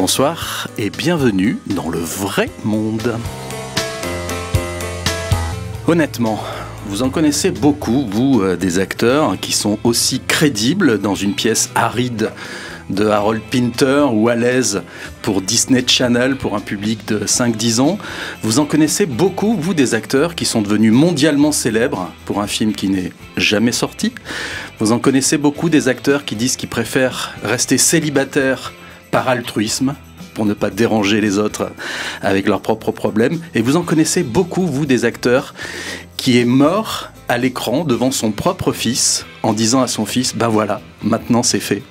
Bonsoir et bienvenue dans le vrai monde. Honnêtement, vous en connaissez beaucoup, vous, des acteurs qui sont aussi crédibles dans une pièce aride de Harold Pinter ou à l'aise pour Disney Channel pour un public de 5-10 ans. Vous en connaissez beaucoup, vous, des acteurs qui sont devenus mondialement célèbres pour un film qui n'est jamais sorti. Vous en connaissez beaucoup des acteurs qui disent qu'ils préfèrent rester célibataires par altruisme, pour ne pas déranger les autres avec leurs propres problèmes. Et vous en connaissez beaucoup, vous, des acteurs qui est mort à l'écran devant son propre fils en disant à son fils « Ben voilà, maintenant c'est fait ».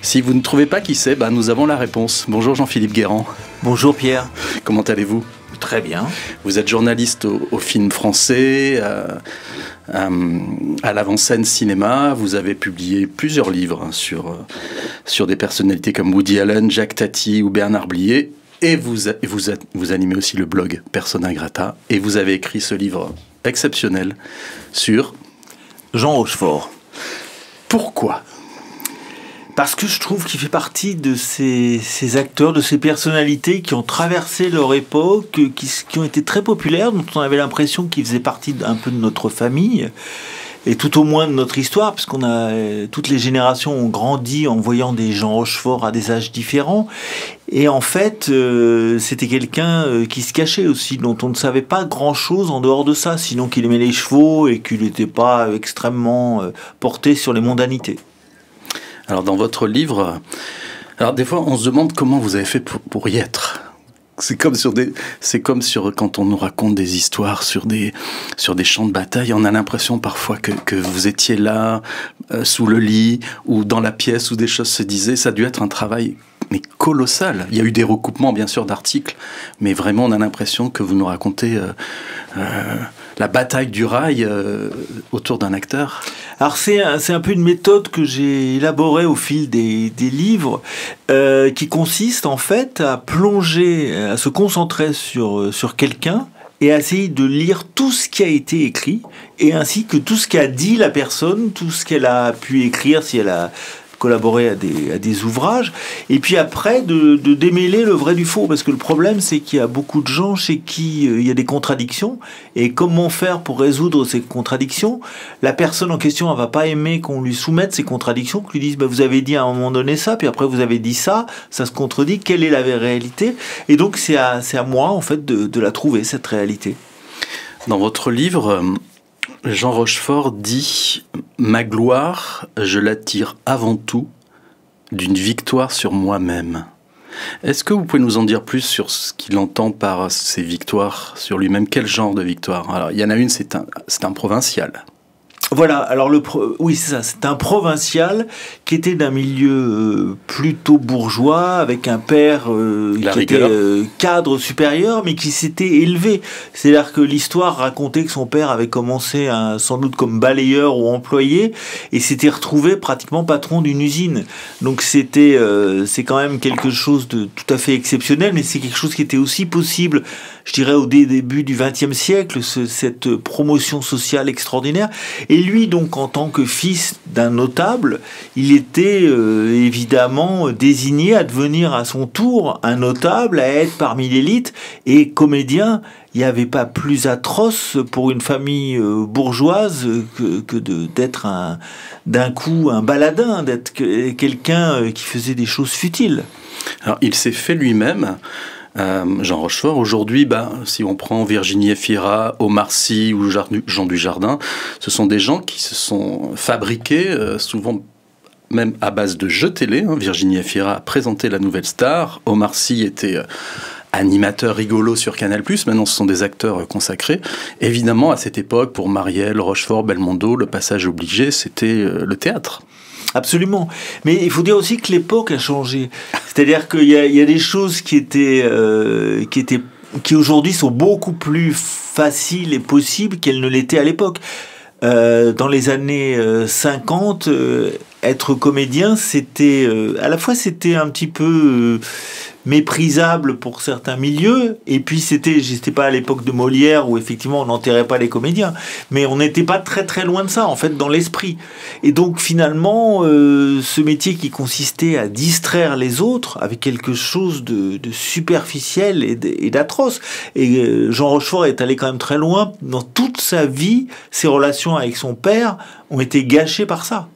Si vous ne trouvez pas qui c'est, nous avons la réponse. Bonjour Jean-Philippe Guérand. Bonjour Pierre. Comment allez-vous ? Très bien. Vous êtes journaliste au film français, à l'avant-scène cinéma. Vous avez publié plusieurs livres sur des personnalités comme Woody Allen, Jacques Tati ou Bernard Blier. Et vous animez aussi le blog Persona Grata. Et vous avez écrit ce livre exceptionnel sur Jean Rochefort. Pourquoi ? Parce que je trouve qu'il fait partie de ces acteurs, de ces personnalités qui ont traversé leur époque, qui ont été très populaires, dont on avait l'impression qu'ils faisaient partie un peu de notre famille, et tout au moins de notre histoire, parce toutes les générations ont grandi en voyant des Jean Rochefort à des âges différents. Et en fait, c'était quelqu'un qui se cachait aussi, dont on ne savait pas grand-chose en dehors de ça, sinon qu'il aimait les chevaux et qu'il n'était pas extrêmement porté sur les mondanités. Alors dans votre livre, des fois on se demande comment vous avez fait pour y être. C'est comme quand on nous raconte des histoires sur des champs de bataille, on a l'impression parfois que vous étiez là, sous le lit, ou dans la pièce où des choses se disaient. Ça a dû être un travail colossal. Il y a eu des recoupements bien sûr d'articles, mais vraiment on a l'impression que vous nous racontez la bataille du rail autour d'un acteur. Alors c'est un peu une méthode que j'ai élaborée au fil des livres, qui consiste en fait à plonger, à se concentrer sur quelqu'un et à essayer de lire tout ce qui a été écrit, et ainsi que tout ce qu'a dit la personne, tout ce qu'elle a pu écrire si elle a collaborer à des ouvrages, et puis après de démêler le vrai du faux, parce que le problème c'est qu'il y a beaucoup de gens chez qui il y a des contradictions, et comment faire pour résoudre ces contradictions? La personne en question, elle va pas aimer qu'on lui soumette ces contradictions, qu'on lui dise vous avez dit à un moment donné ça, puis après vous avez dit ça se contredit, quelle est la réalité? Et donc c'est à moi en fait de la trouver, cette réalité. Dans votre livre, Jean Rochefort dit « Ma gloire, je la tire avant tout d'une victoire sur moi-même ». Est-ce que vous pouvez nous en dire plus sur ce qu'il entend par ces victoires sur lui-même? Quel genre de victoire? Alors, il y en a une, c'est un provincial. Voilà, alors oui c'est ça, c'est un provincial qui était d'un milieu plutôt bourgeois, avec un père qui était cadre supérieur, mais qui s'était élevé. C'est-à-dire que l'histoire racontait que son père avait commencé sans doute comme balayeur ou employé, et s'était retrouvé pratiquement patron d'une usine. Donc c'est quand même quelque chose de tout à fait exceptionnel, mais c'est quelque chose qui était aussi possible, je dirais, au début du XXe siècle, cette promotion sociale extraordinaire. Et lui, donc, en tant que fils d'un notable, il était évidemment désigné à devenir à son tour un notable, à être parmi l'élite. Et comédien, il n'y avait pas plus atroce pour une famille bourgeoise que d'être d'un coup un baladin, d'être quelqu'un qui faisait des choses futiles. Alors, il s'est fait lui-même. Jean Rochefort, aujourd'hui, si on prend Virginie Efira, Omar Sy ou Jean Dujardin, ce sont des gens qui se sont fabriqués, souvent même à base de jeux télé. Virginie Efira a présenté La Nouvelle Star, Omar Sy était animateur rigolo sur Canal+, maintenant ce sont des acteurs consacrés. Évidemment, à cette époque, pour Marielle, Rochefort, Belmondo, le passage obligé, c'était le théâtre. Absolument. Mais il faut dire aussi que l'époque a changé. C'est-à-dire qu'il y a des choses qui aujourd'hui sont beaucoup plus faciles et possibles qu'elles ne l'étaient à l'époque. Dans les années 50, être comédien, c'était à la fois c'était un petit peu méprisable pour certains milieux, et puis j'étais pas à l'époque de Molière où effectivement on n'enterrait pas les comédiens, mais on n'était pas très très loin de ça en fait dans l'esprit. Et donc finalement ce métier qui consistait à distraire les autres avec quelque chose de superficiel et d'atroce. Et Jean Rochefort est allé quand même très loin dans toute sa vie. Ses relations avec son père ont été gâchées par ça.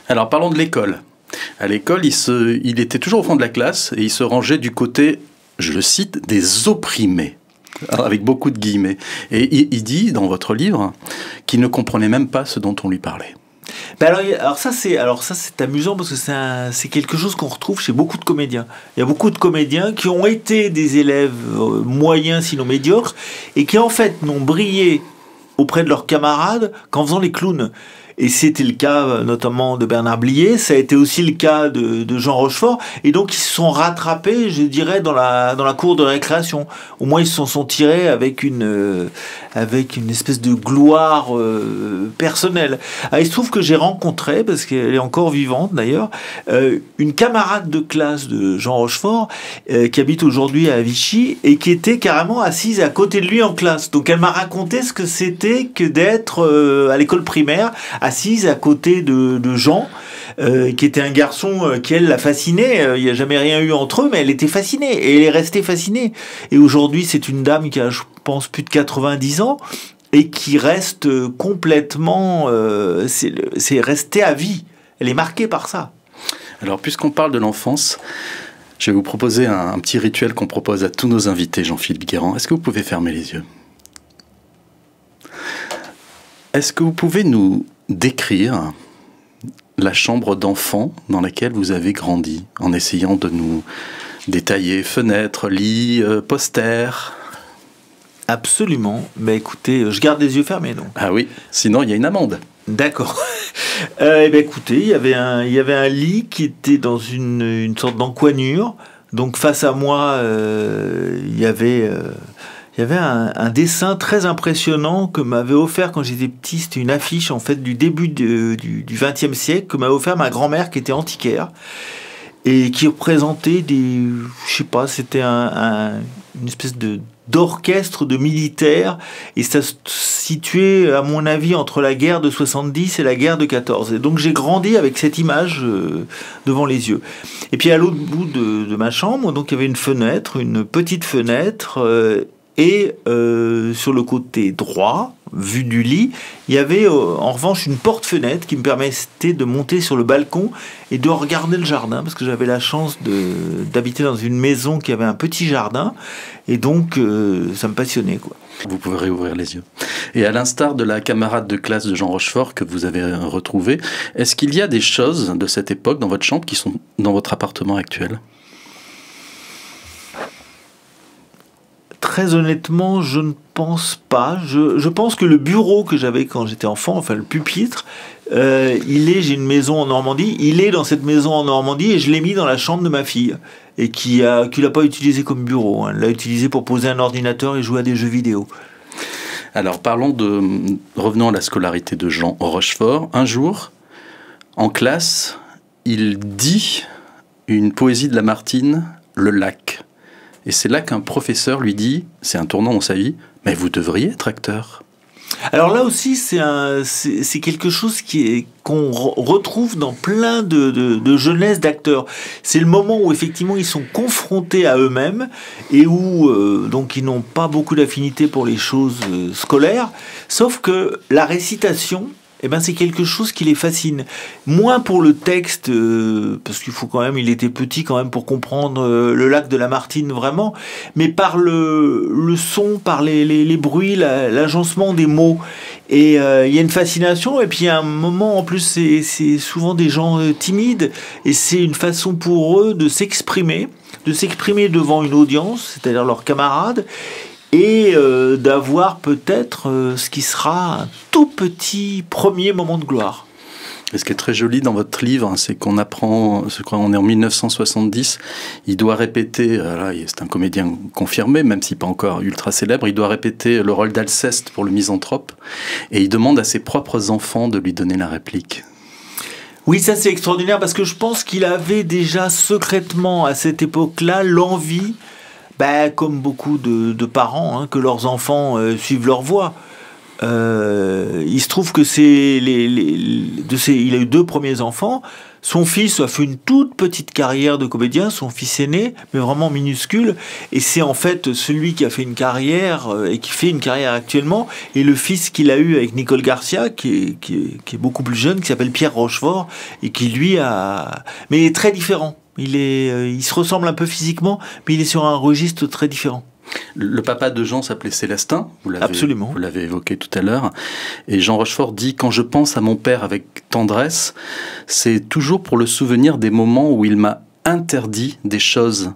Alors parlons de l'école. À l'école, il était toujours au fond de la classe et il se rangeait du côté, je le cite, des opprimés, avec beaucoup de guillemets. Et il dit dans votre livre qu'il ne comprenait même pas ce dont on lui parlait. Ben alors ça c'est amusant parce que c'est quelque chose qu'on retrouve chez beaucoup de comédiens. Il y a beaucoup de comédiens qui ont été des élèves moyens sinon médiocres et qui en fait n'ont brillé auprès de leurs camarades qu'en faisant les clowns. Et c'était le cas notamment de Bernard Blier, ça a été aussi le cas de Jean Rochefort, et donc ils se sont rattrapés, je dirais, dans la cour de récréation. Au moins ils se sont tirés avec une espèce de gloire personnelle. Alors, il se trouve que j'ai rencontré, parce qu'elle est encore vivante d'ailleurs, une camarade de classe de Jean Rochefort, qui habite aujourd'hui à Vichy, et qui était carrément assise à côté de lui en classe. Donc elle m'a raconté ce que c'était que d'être à l'école primaire, assise à côté de Jean, qui était un garçon qui, elle, l'a fasciné. Il n'y a jamais rien eu entre eux, mais elle était fascinée. Et elle est restée fascinée. Et aujourd'hui, c'est une dame qui a, je pense, plus de 90 ans et qui reste complètement... c'est resté à vie. Elle est marquée par ça. Alors, puisqu'on parle de l'enfance, je vais vous proposer un petit rituel qu'on propose à tous nos invités, Jean-Philippe Guérand. Est-ce que vous pouvez fermer les yeux ? Est-ce que vous pouvez nous décrire la chambre d'enfant dans laquelle vous avez grandi, en essayant de nous détailler fenêtres, lits, posters? Absolument. Mais écoutez, je garde les yeux fermés, donc. Ah oui, sinon il y a une amende. D'accord. Eh bien, écoutez, il y avait un lit qui était dans une sorte d'encoignure. Donc face à moi, il y avait un dessin très impressionnant que m'avait offert quand j'étais petit. C'était une affiche en fait du début du XXe siècle que m'avait offert ma grand-mère qui était antiquaire et qui représentait je sais pas, c'était une espèce d'orchestre de militaires, et ça se situait à mon avis entre la guerre de 70 et la guerre de 14. Et donc j'ai grandi avec cette image devant les yeux. Et puis à l'autre bout de ma chambre, donc il y avait une fenêtre, une petite fenêtre. Et sur le côté droit, vu du lit, il y avait en revanche une porte-fenêtre qui me permettait de monter sur le balcon et de regarder le jardin, parce que j'avais la chance d'habiter dans une maison qui avait un petit jardin, et donc ça me passionnait, quoi. Vous pouvez réouvrir les yeux. Et à l'instar de la camarade de classe de Jean Rochefort que vous avez retrouvée, est-ce qu'il y a des choses de cette époque dans votre chambre qui sont dans votre appartement actuel ? Très honnêtement, je ne pense pas. Je pense que le bureau que j'avais quand j'étais enfant, enfin le pupitre, j'ai une maison en Normandie, il est dans cette maison en Normandie et je l'ai mis dans la chambre de ma fille, et qui l'a pas utilisé comme bureau, hein. Elle l'a utilisé pour poser un ordinateur et jouer à des jeux vidéo. Alors revenons à la scolarité de Jean Rochefort. Un jour, en classe, il dit une poésie de Lamartine, Le Lac. Et c'est là qu'un professeur lui dit, c'est un tournant dans sa vie, mais vous devriez être acteur. Alors là aussi, c'est quelque chose qu'on retrouve dans plein de jeunesse d'acteurs. C'est le moment où effectivement ils sont confrontés à eux-mêmes et où donc ils n'ont pas beaucoup d'affinité pour les choses scolaires, sauf que la récitation, eh ben, c'est quelque chose qui les fascine. Moins pour le texte, parce qu'il faut quand même, il était petit quand même pour comprendre le lac de Lamartine vraiment, mais par le son, par les bruits, l'agencement des mots. Et il y a une fascination, et puis à un moment, en plus, c'est souvent des gens timides, et c'est une façon pour eux de s'exprimer devant une audience, c'est-à-dire leurs camarades, et d'avoir peut-être ce qui sera un tout petit premier moment de gloire. Et ce qui est très joli dans votre livre, hein, c'est qu'on apprend, je crois qu'on est en 1970, il doit répéter, là, c'est un comédien confirmé, même si pas encore ultra célèbre, il doit répéter le rôle d'Alceste pour le Misanthrope, et il demande à ses propres enfants de lui donner la réplique. Oui, ça c'est extraordinaire parce que je pense qu'il avait déjà secrètement à cette époque-là l'envie, comme beaucoup de parents, hein, que leurs enfants suivent leur voie. Il se trouve que il a eu 2 premiers enfants. Son fils a fait une toute petite carrière de comédien, son fils aîné, mais vraiment minuscule. Et c'est en fait celui qui a fait une carrière et qui fait une carrière actuellement. Et le fils qu'il a eu avec Nicole Garcia, qui est beaucoup plus jeune, qui s'appelle Pierre Rochefort, et qui lui mais est très différent. Il se ressemble un peu physiquement, mais il est sur un registre très différent. Le papa de Jean s'appelait Célestin, Absolument. Vous l'avez évoqué tout à l'heure. Et Jean Rochefort dit « Quand je pense à mon père avec tendresse, c'est toujours pour le souvenir des moments où il m'a interdit des choses.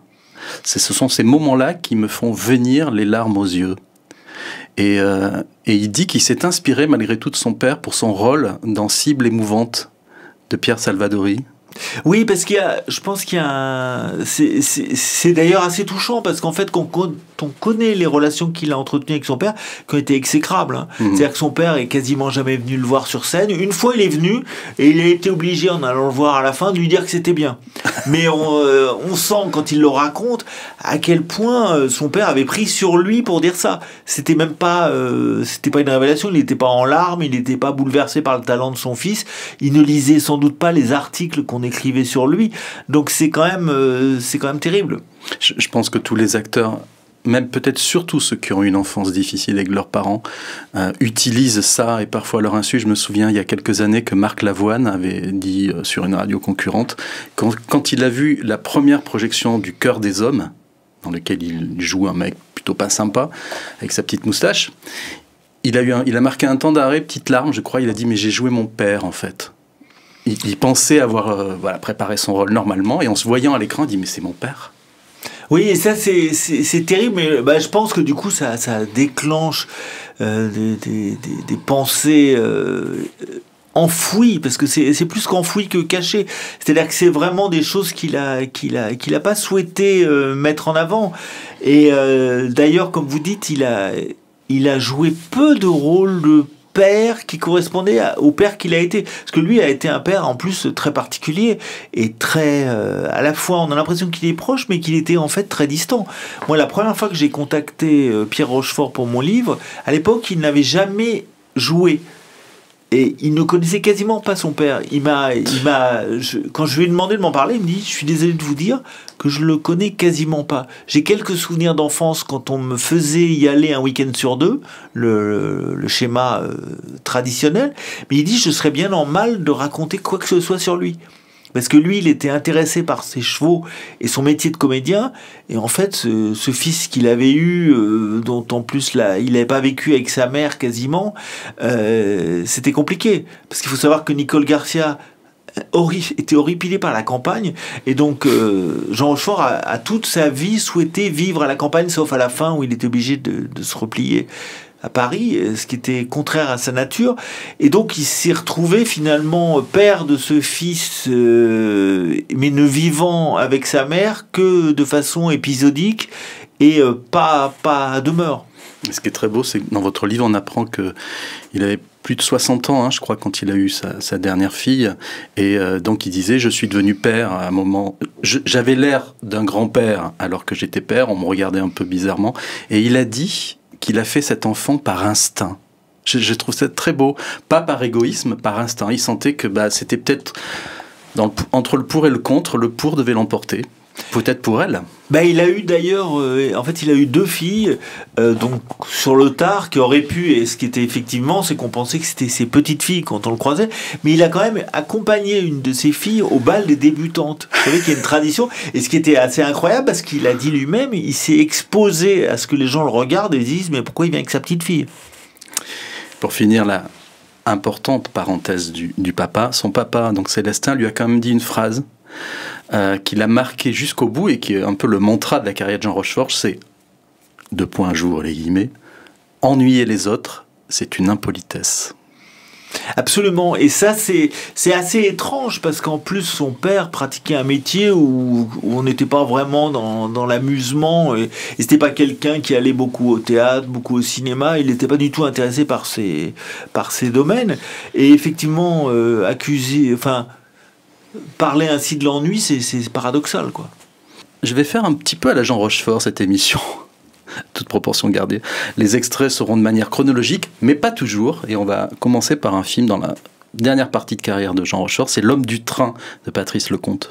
Ce sont ces moments-là qui me font venir les larmes aux yeux. » Et il dit qu'il s'est inspiré malgré tout de son père pour son rôle dans Cible émouvante de Pierre Salvadori. Oui, parce je pense qu'il y a c'est d'ailleurs assez touchant parce qu'en fait, quand on connaît les relations qu'il a entretenues avec son père, qui ont été exécrables. Hein. C'est-à-dire que son père est quasiment jamais venu le voir sur scène. Une fois, il est venu et il a été obligé, en allant le voir à la fin, de lui dire que c'était bien. Mais on sent, quand il le raconte, à quel point son père avait pris sur lui pour dire ça. C'était même pas, c'était pas une révélation. Il n'était pas en larmes, il n'était pas bouleversé par le talent de son fils. Il ne lisait sans doute pas les articles qu'on écrivait sur lui. Donc c'est quand même terrible. Je pense que tous les acteurs, même peut-être surtout ceux qui ont une enfance difficile avec leurs parents, utilisent ça et parfois à leur insu. Je me souviens il y a quelques années que Marc Lavoine avait dit sur une radio concurrente, quand il a vu la première projection du Cœur des hommes, dans lequel il joue un mec plutôt pas sympa, avec sa petite moustache, il a marqué un temps d'arrêt, petite larme, je crois, il a dit « mais j'ai joué mon père en fait ». Il pensait avoir préparé son rôle normalement, et en se voyant à l'écran, il dit « mais c'est mon père ». Oui, et ça c'est terrible, mais je pense que du coup ça déclenche des pensées enfouies, parce que c'est plus qu'enfouies que cachées. C'est-à-dire que c'est vraiment des choses qu'il a pas souhaité mettre en avant. Et d'ailleurs, comme vous dites, il a joué peu de rôles de père qui correspondait au père qu'il a été, parce que lui a été un père en plus très particulier et très à la fois on a l'impression qu'il est proche mais qu'il était en fait très distant. Moi, la première fois que j'ai contacté Pierre Rochefort pour mon livre, à l'époque il n'avait jamais joué et il ne connaissait quasiment pas son père. Quand je lui ai demandé de m'en parler, il me dit « Je suis désolé de vous dire que je le connais quasiment pas. J'ai quelques souvenirs d'enfance quand on me faisait y aller un week-end sur 2, le schéma traditionnel, mais il dit « Je serais bien normal de raconter quoi que ce soit sur lui. » Parce que lui, il était intéressé par ses chevaux et son métier de comédien. Et en fait, ce fils qu'il avait eu, dont en plus il n'avait pas vécu avec sa mère quasiment, c'était compliqué. Parce qu'il faut savoir que Nicole Garcia était horripilée par la campagne. Et donc, Jean Rochefort a toute sa vie souhaité vivre à la campagne, sauf à la fin où il était obligé de se replier à Paris, ce qui était contraire à sa nature. Et donc il s'est retrouvé finalement père de ce fils, mais ne vivant avec sa mère que de façon épisodique et pas à demeure. Ce qui est très beau, c'est que dans votre livre, on apprend qu'il avait plus de 60 ans, je crois, quand il a eu sa dernière fille. Et donc il disait, je suis devenu père à un moment... J'avais l'air d'un grand-père alors que j'étais père, on me regardait un peu bizarrement. Et il a dit qu'il a fait cet enfant par instinct. Je trouve ça très beau. Pas par égoïsme, par instinct. Il sentait que c'était peut-être entre le pour et le contre, le pour devait l'emporter. Peut-être pour elle. Il a eu d'ailleurs, en fait, il a eu 2 filles, donc sur le tard, qui auraient pu, et ce qui était effectivement, c'est qu'on pensait que c'était ses petites filles quand on le croisait, mais il a quand même accompagné une de ses filles au bal des débutantes. Vous savez qu'il y a une tradition, et ce qui était assez incroyable, parce qu'il a dit lui-même, il s'est exposé à ce que les gens le regardent et disent, mais pourquoi il vient avec sa petite fille ? Pour finir, la importante parenthèse du papa, son papa, donc Célestin, lui a quand même dit une phrase qui l'a marqué jusqu'au bout et qui est un peu le mantra de la carrière de Jean Rochefort, c'est « ennuyer les autres, c'est une impolitesse ». Absolument, et ça c'est assez étrange parce qu'en plus son père pratiquait un métier où on n'était pas vraiment dans l'amusement et c'était pas quelqu'un qui allait beaucoup au théâtre, beaucoup au cinéma, il n'était pas du tout intéressé par ces domaines et effectivement parler ainsi de l'ennui, c'est paradoxal, quoi. Je vais faire un petit peu à la Jean Rochefort cette émission, toute proportion gardée. Les extraits seront de manière chronologique, mais pas toujours. Et on va commencer par un film dans la dernière partie de carrière de Jean Rochefort, c'est L'Homme du train de Patrice Lecomte.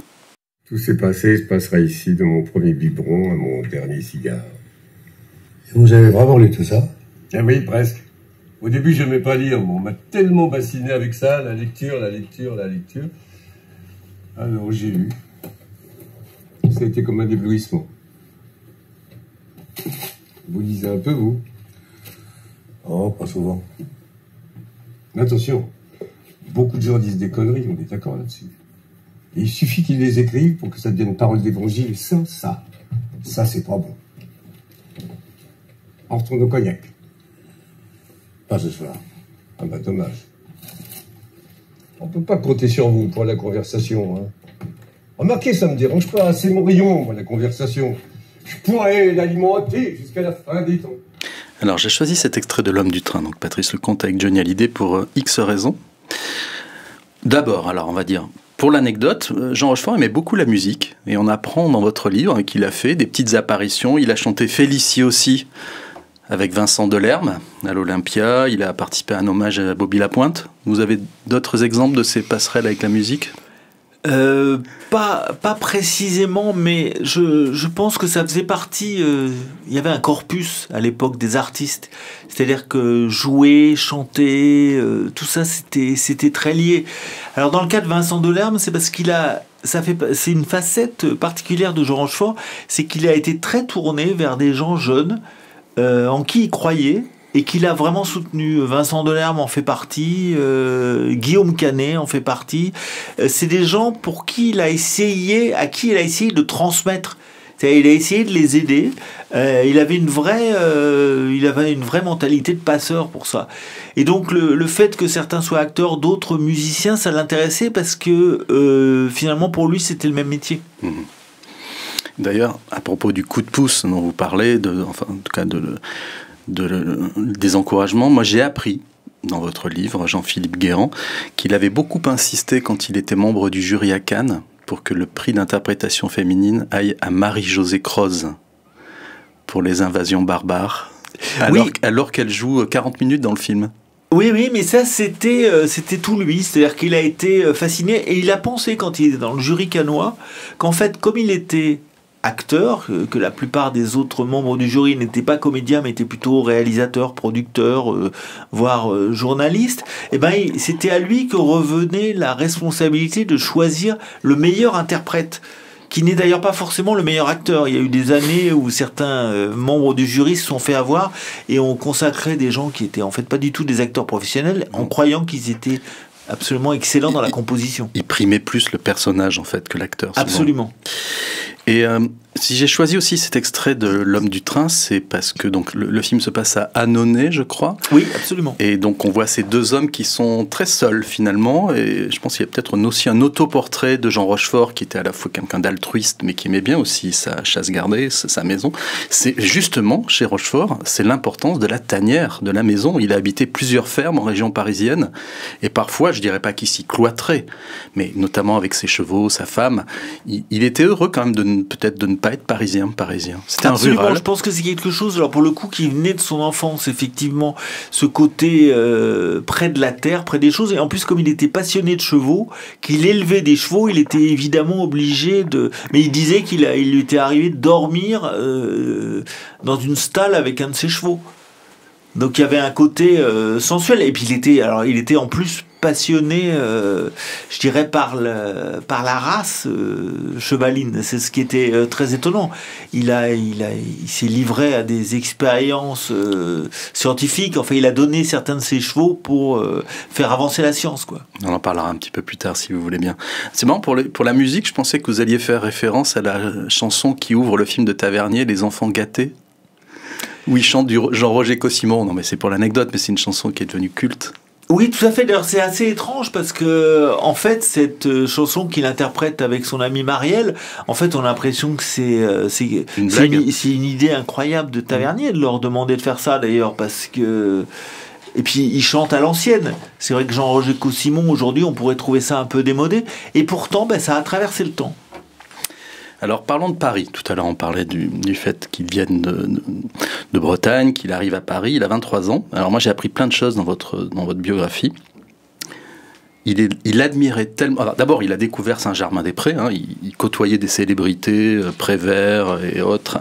Tout s'est passé, se passera ici, de mon premier biberon à mon dernier cigare. Et vous avez vraiment lu tout ça? Ah oui, presque. Au début, je n'aimais pas lire, mais on m'a tellement bassiné avec ça, la lecture. Alors j'ai lu. Ça a été comme un éblouissement. Vous lisez un peu, vous? Oh, pas souvent. Attention, beaucoup de gens disent des conneries, on est d'accord là-dessus. Et il suffit qu'ils les écrivent pour que ça devienne parole d'évangile. Ça, c'est pas bon. On retourne au cognac. Pas ce soir. Ah bah dommage. On peut pas compter sur vous pour la conversation, hein. Remarquez, ça me dérange pas, c'est mon rayon, moi, la conversation. Je pourrais l'alimenter jusqu'à la fin des temps. Alors j'ai choisi cet extrait de L'Homme du train, donc Patrice Lecomte avec Johnny Hallyday pour X raisons. D'abord, alors on va dire, pour l'anecdote, Jean Rochefort aimait beaucoup la musique, et on apprend dans votre livre qu'il a fait des petites apparitions. Il a chanté Félicie aussi avec Vincent Delerme à l'Olympia, il a participé à un hommage à Bobby Lapointe. Vous avez d'autres exemples de ces passerelles avec la musique ? Pas précisément, mais je pense que ça faisait partie. Il y avait un corpus à l'époque des artistes, c'est-à-dire que jouer, chanter, tout ça c'était très lié. Alors dans le cas de Vincent Delerme, c'est parce c'est une facette particulière de Jean Rochefort, c'est qu'il a été très tourné vers des gens jeunes en qui il croyait. Et qu'il a vraiment soutenu. Vincent Delerme en fait partie, Guillaume Canet en fait partie. C'est des gens à qui il a essayé de transmettre. C'est-à-dire, il a essayé de les aider. Il avait une vraie mentalité de passeur pour ça. Et donc le fait que certains soient acteurs, d'autres musiciens, ça l'intéressait parce que finalement pour lui c'était le même métier. Mmh. D'ailleurs, à propos du coup de pouce dont vous parlez, des encouragements, moi j'ai appris dans votre livre, Jean-Philippe Guérand, qu'il avait beaucoup insisté quand il était membre du jury à Cannes pour que le prix d'interprétation féminine aille à Marie-Josée Croze pour Les Invasions barbares, alors qu'elle joue 40 minutes dans le film. Oui, mais ça, c'était tout lui. C'est-à-dire qu'il a été fasciné et il a pensé, quand il était dans le jury cannois, qu'en fait, comme il était acteur, que la plupart des autres membres du jury n'étaient pas comédiens, mais étaient plutôt réalisateurs, producteurs, voire journalistes, et c'était à lui que revenait la responsabilité de choisir le meilleur interprète, qui n'est d'ailleurs pas forcément le meilleur acteur. Il y a eu des années où certains membres du jury se sont fait avoir et ont consacré des gens qui étaient en fait pas du tout des acteurs professionnels, en croyant qu'ils étaient absolument excellents dans la composition. Il primait plus le personnage en fait que l'acteur. Absolument. Et si j'ai choisi aussi cet extrait de L'Homme du train, c'est parce que donc le film se passe à Annonay, je crois. Oui, absolument. Et donc on voit ces deux hommes qui sont très seuls finalement. Et je pense qu'il y a peut-être aussi un autoportrait de Jean Rochefort qui était à la fois quelqu'un d'altruiste, mais qui aimait bien aussi sa chasse gardée, sa maison. C'est justement chez Rochefort, c'est l'importance de la tanière, de la maison. Il a habité plusieurs fermes en région parisienne, et parfois, je dirais pas qu'il s'y cloîtrait, mais notamment avec ses chevaux, sa femme, il était heureux quand même peut-être de ne pas être parisien. C'était un rural. Je pense que c'est quelque chose, alors pour le coup, qui venait de son enfance, effectivement, ce côté près de la terre, près des choses, et en plus, comme il était passionné de chevaux, qu'il élevait des chevaux, il était évidemment obligé de... Mais il disait qu'il lui était arrivé de dormir dans une stalle avec un de ses chevaux. Donc il y avait un côté sensuel, et puis il était en plus passionné, je dirais, par la race chevaline. C'est ce qui était très étonnant. Il s'est livré à des expériences scientifiques. Enfin, il a donné certains de ses chevaux pour faire avancer la science, quoi. On en parlera un petit peu plus tard, si vous voulez bien. C'est marrant, pour la musique, je pensais que vous alliez faire référence à la chanson qui ouvre le film de Tavernier, Les Enfants gâtés, où il chante du Jean-Roger Cossimon. Non, mais c'est pour l'anecdote, mais c'est une chanson qui est devenue culte. Oui, tout à fait. D'ailleurs, c'est assez étrange parce que, en fait, cette chanson qu'il interprète avec son ami Marielle, en fait, on a l'impression que c'est une idée incroyable de Tavernier de leur demander de faire ça, d'ailleurs, parce que Et puis il chante à l'ancienne. C'est vrai que Jean-Roger Caussimon, aujourd'hui, on pourrait trouver ça un peu démodé. Et pourtant, ça a traversé le temps. Alors parlons de Paris. Tout à l'heure on parlait du fait qu'il vienne de Bretagne, qu'il arrive à Paris. Il a 23 ans. Alors moi j'ai appris plein de choses dans votre biographie. Il admirait tellement... D'abord il a découvert Saint-Germain-des-Prés. Il côtoyait des célébrités, Prévert et autres.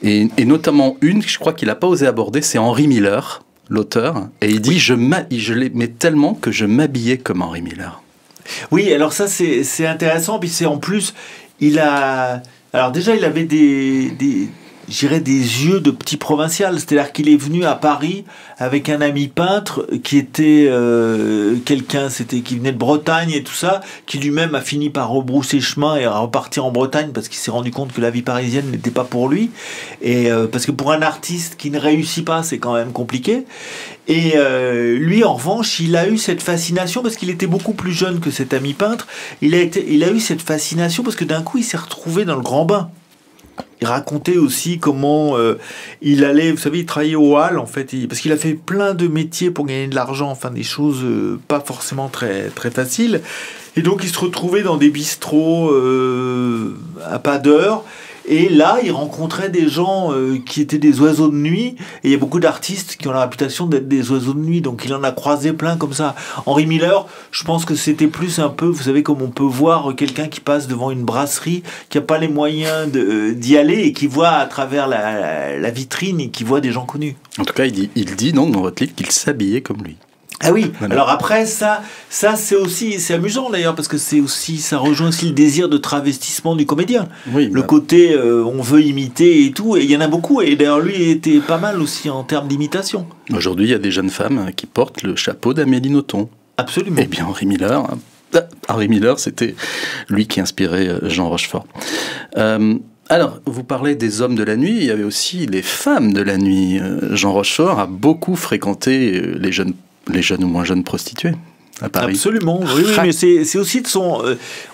Et notamment je crois qu'il n'a pas osé aborder, c'est Henry Miller, l'auteur. Et il dit je l'aimais tellement que je m'habillais comme Henry Miller. Oui, alors ça c'est intéressant. Puis c'est en plus... Alors déjà, il avait des yeux de petit provincial. C'est-à-dire qu'il est venu à Paris avec un ami peintre qui était qui venait de Bretagne et tout ça, qui lui-même a fini par rebrousser chemin et à repartir en Bretagne parce qu'il s'est rendu compte que la vie parisienne n'était pas pour lui. Et parce que pour un artiste qui ne réussit pas, c'est quand même compliqué. Et lui, en revanche, il a eu cette fascination parce qu'il était beaucoup plus jeune que cet ami peintre. Il a eu cette fascination parce que d'un coup, il s'est retrouvé dans le grand bain. Il racontait aussi comment il allait, vous savez, il travaillait au Halles, en fait, parce qu'il a fait plein de métiers pour gagner de l'argent, enfin des choses pas forcément très, très faciles. Et donc, il se retrouvait dans des bistrots à pas d'heure. Et là, il rencontrait des gens qui étaient des oiseaux de nuit. Et il y a beaucoup d'artistes qui ont la réputation d'être des oiseaux de nuit. Donc, il en a croisé plein comme ça. Henry Miller, je pense que c'était plus un peu, vous savez, comme on peut voir quelqu'un qui passe devant une brasserie, qui n'a pas les moyens d'y aller et qui voit à travers la vitrine et qui voit des gens connus. En tout cas, il dit donc dans votre livre qu'il s'habillait comme lui. Ah oui, voilà. Alors après, ça c'est amusant d'ailleurs, parce que ça rejoint aussi le désir de travestissement du comédien. Oui, le côté, on veut imiter et tout, et il y en a beaucoup, et d'ailleurs lui était pas mal aussi en termes d'imitation. Aujourd'hui, il y a des jeunes femmes qui portent le chapeau d'Amélie Nothomb. Absolument. Eh bien, Henry Miller, c'était lui qui inspirait Jean Rochefort. Alors, vous parlez des hommes de la nuit, il y avait aussi les femmes de la nuit. Jean Rochefort a beaucoup fréquenté les jeunes ou moins jeunes prostituées à Paris. Absolument, oui, mais c'est aussi de son...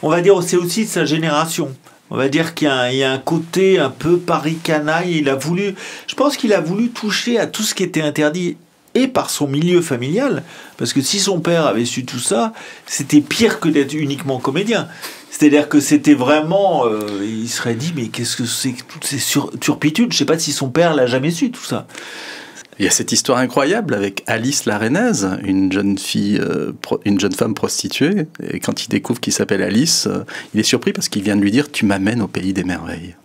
on va dire, c'est aussi de sa génération. On va dire qu'il y a un côté un peu Paris canaille. Je pense qu'il a voulu toucher à tout ce qui était interdit, et par son milieu familial, parce que si son père avait su tout ça, c'était pire que d'être uniquement comédien. C'est-à-dire que c'était vraiment... il serait dit, mais qu'est-ce que c'est que toutes ces turpitudes? Je ne sais pas si son père l'a jamais su, tout ça. Il y a cette histoire incroyable avec Alice la Rennaise, une jeune femme prostituée, et quand il découvre qu'il s'appelle Alice, il est surpris parce qu'il vient de lui dire « Tu m'amènes au pays des merveilles ».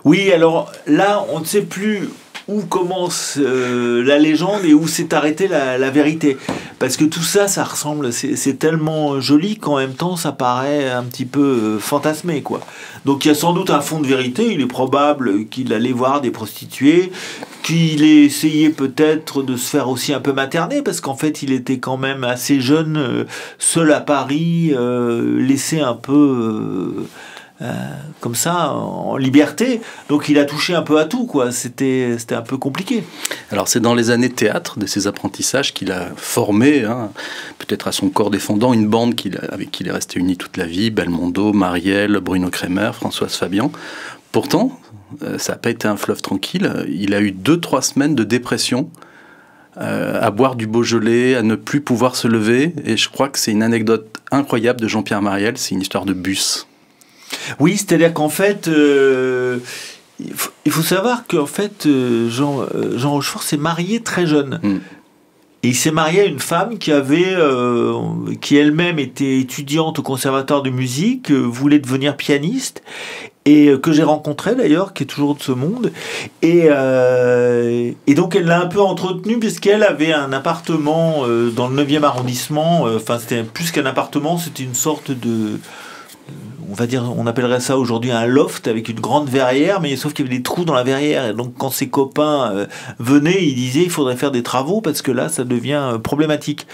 Oui, alors là, on ne sait plus où commence la légende et où s'est arrêtée la vérité. Parce que tout ça, ça ressemble, c'est tellement joli qu'en même temps, ça paraît un petit peu fantasmé, quoi. Donc il y a sans doute un fond de vérité. Il est probable qu'il allait voir des prostituées, qu'il ait essayé peut-être de se faire aussi un peu materner, parce qu'en fait, il était quand même assez jeune, seul à Paris, laissé un peu... comme ça, en liberté. Donc il a touché un peu à tout, quoi. C'était un peu compliqué. Alors c'est dans les années de théâtre, de ses apprentissages, qu'il a formé, peut-être à son corps défendant, une bande avec qui il est resté uni toute la vie, Belmondo, Marielle, Bruno Kremer, Françoise Fabian. Pourtant, ça n'a pas été un fleuve tranquille. Il a eu 2-3 semaines de dépression, à boire du Beaujolais, à ne plus pouvoir se lever. Et je crois que c'est une anecdote incroyable de Jean-Pierre Marielle, c'est une histoire de bus. Oui, c'est-à-dire qu'en fait, il faut savoir qu'en fait, Jean Rochefort s'est marié très jeune. Et il s'est marié à une femme qui elle-même était étudiante au conservatoire de musique, voulait devenir pianiste, et que j'ai rencontré d'ailleurs, qui est toujours de ce monde. Et donc elle l'a un peu entretenu, puisqu'elle avait un appartement dans le 9e arrondissement. Enfin, c'était plus qu'un appartement, c'était une sorte de... on va dire, on appellerait ça aujourd'hui un loft avec une grande verrière, mais sauf qu'il y avait des trous dans la verrière. Et donc, quand ses copains venaient, ils disaient il faudrait faire des travaux parce que là, ça devient problématique.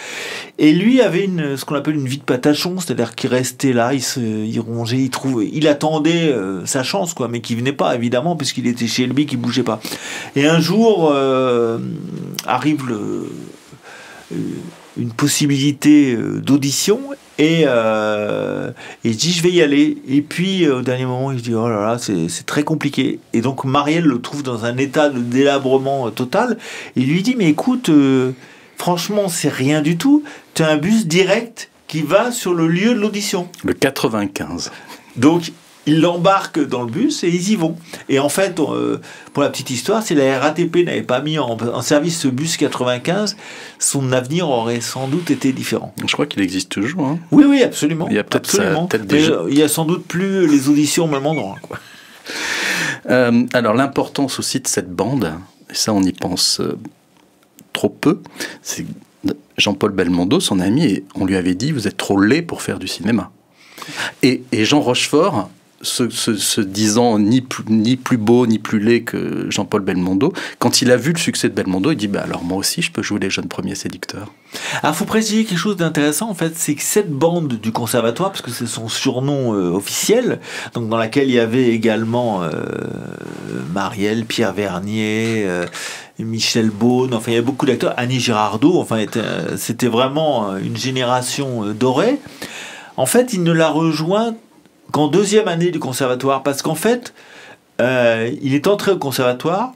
Et lui avait ce qu'on appelle une vie de patachon, c'est-à-dire qu'il restait là, il rongeait, il attendait sa chance, quoi, mais qui venait pas, évidemment, puisqu'il était chez lui, qu'il bougeait pas. Et un jour, arrive une possibilité d'audition, et il dit je vais y aller, et puis au dernier moment il dit oh là là, c'est très compliqué. Et donc Marielle le trouve dans un état de délabrement total, et lui dit mais écoute, franchement, c'est rien du tout. Tu as un bus direct qui va sur le lieu de l'audition. Le 95. Donc, ils l'embarquent dans le bus et ils y vont. Et en fait, pour la petite histoire, si la RATP n'avait pas mis en service ce bus 95, son avenir aurait sans doute été différent. Je crois qu'il existe toujours. Hein. Oui, oui, absolument. Il y a peut-être déjà... Il y a sans doute plus les auditions au même endroit, quoi. Alors, l'importance aussi de cette bande, et ça, on y pense trop peu, c'est Jean-Paul Belmondo, son ami, et on lui avait dit « Vous êtes trop laid pour faire du cinéma ». Et Jean Rochefort, se disant ni plus beau ni plus laid que Jean-Paul Belmondo, quand il a vu le succès de Belmondo, il dit alors moi aussi je peux jouer les jeunes premiers séducteurs. Alors il faut préciser quelque chose d'intéressant en fait, c'est que cette bande du conservatoire, parce que c'est son surnom officiel, donc dans laquelle il y avait également Marielle, Pierre Vernier, Michel Beaune, enfin il y avait beaucoup d'acteurs, Annie Girardot, enfin c'était vraiment une génération dorée. En fait, il ne l'a rejoint qu'en deuxième année du conservatoire, parce qu'en fait, il est entré au conservatoire,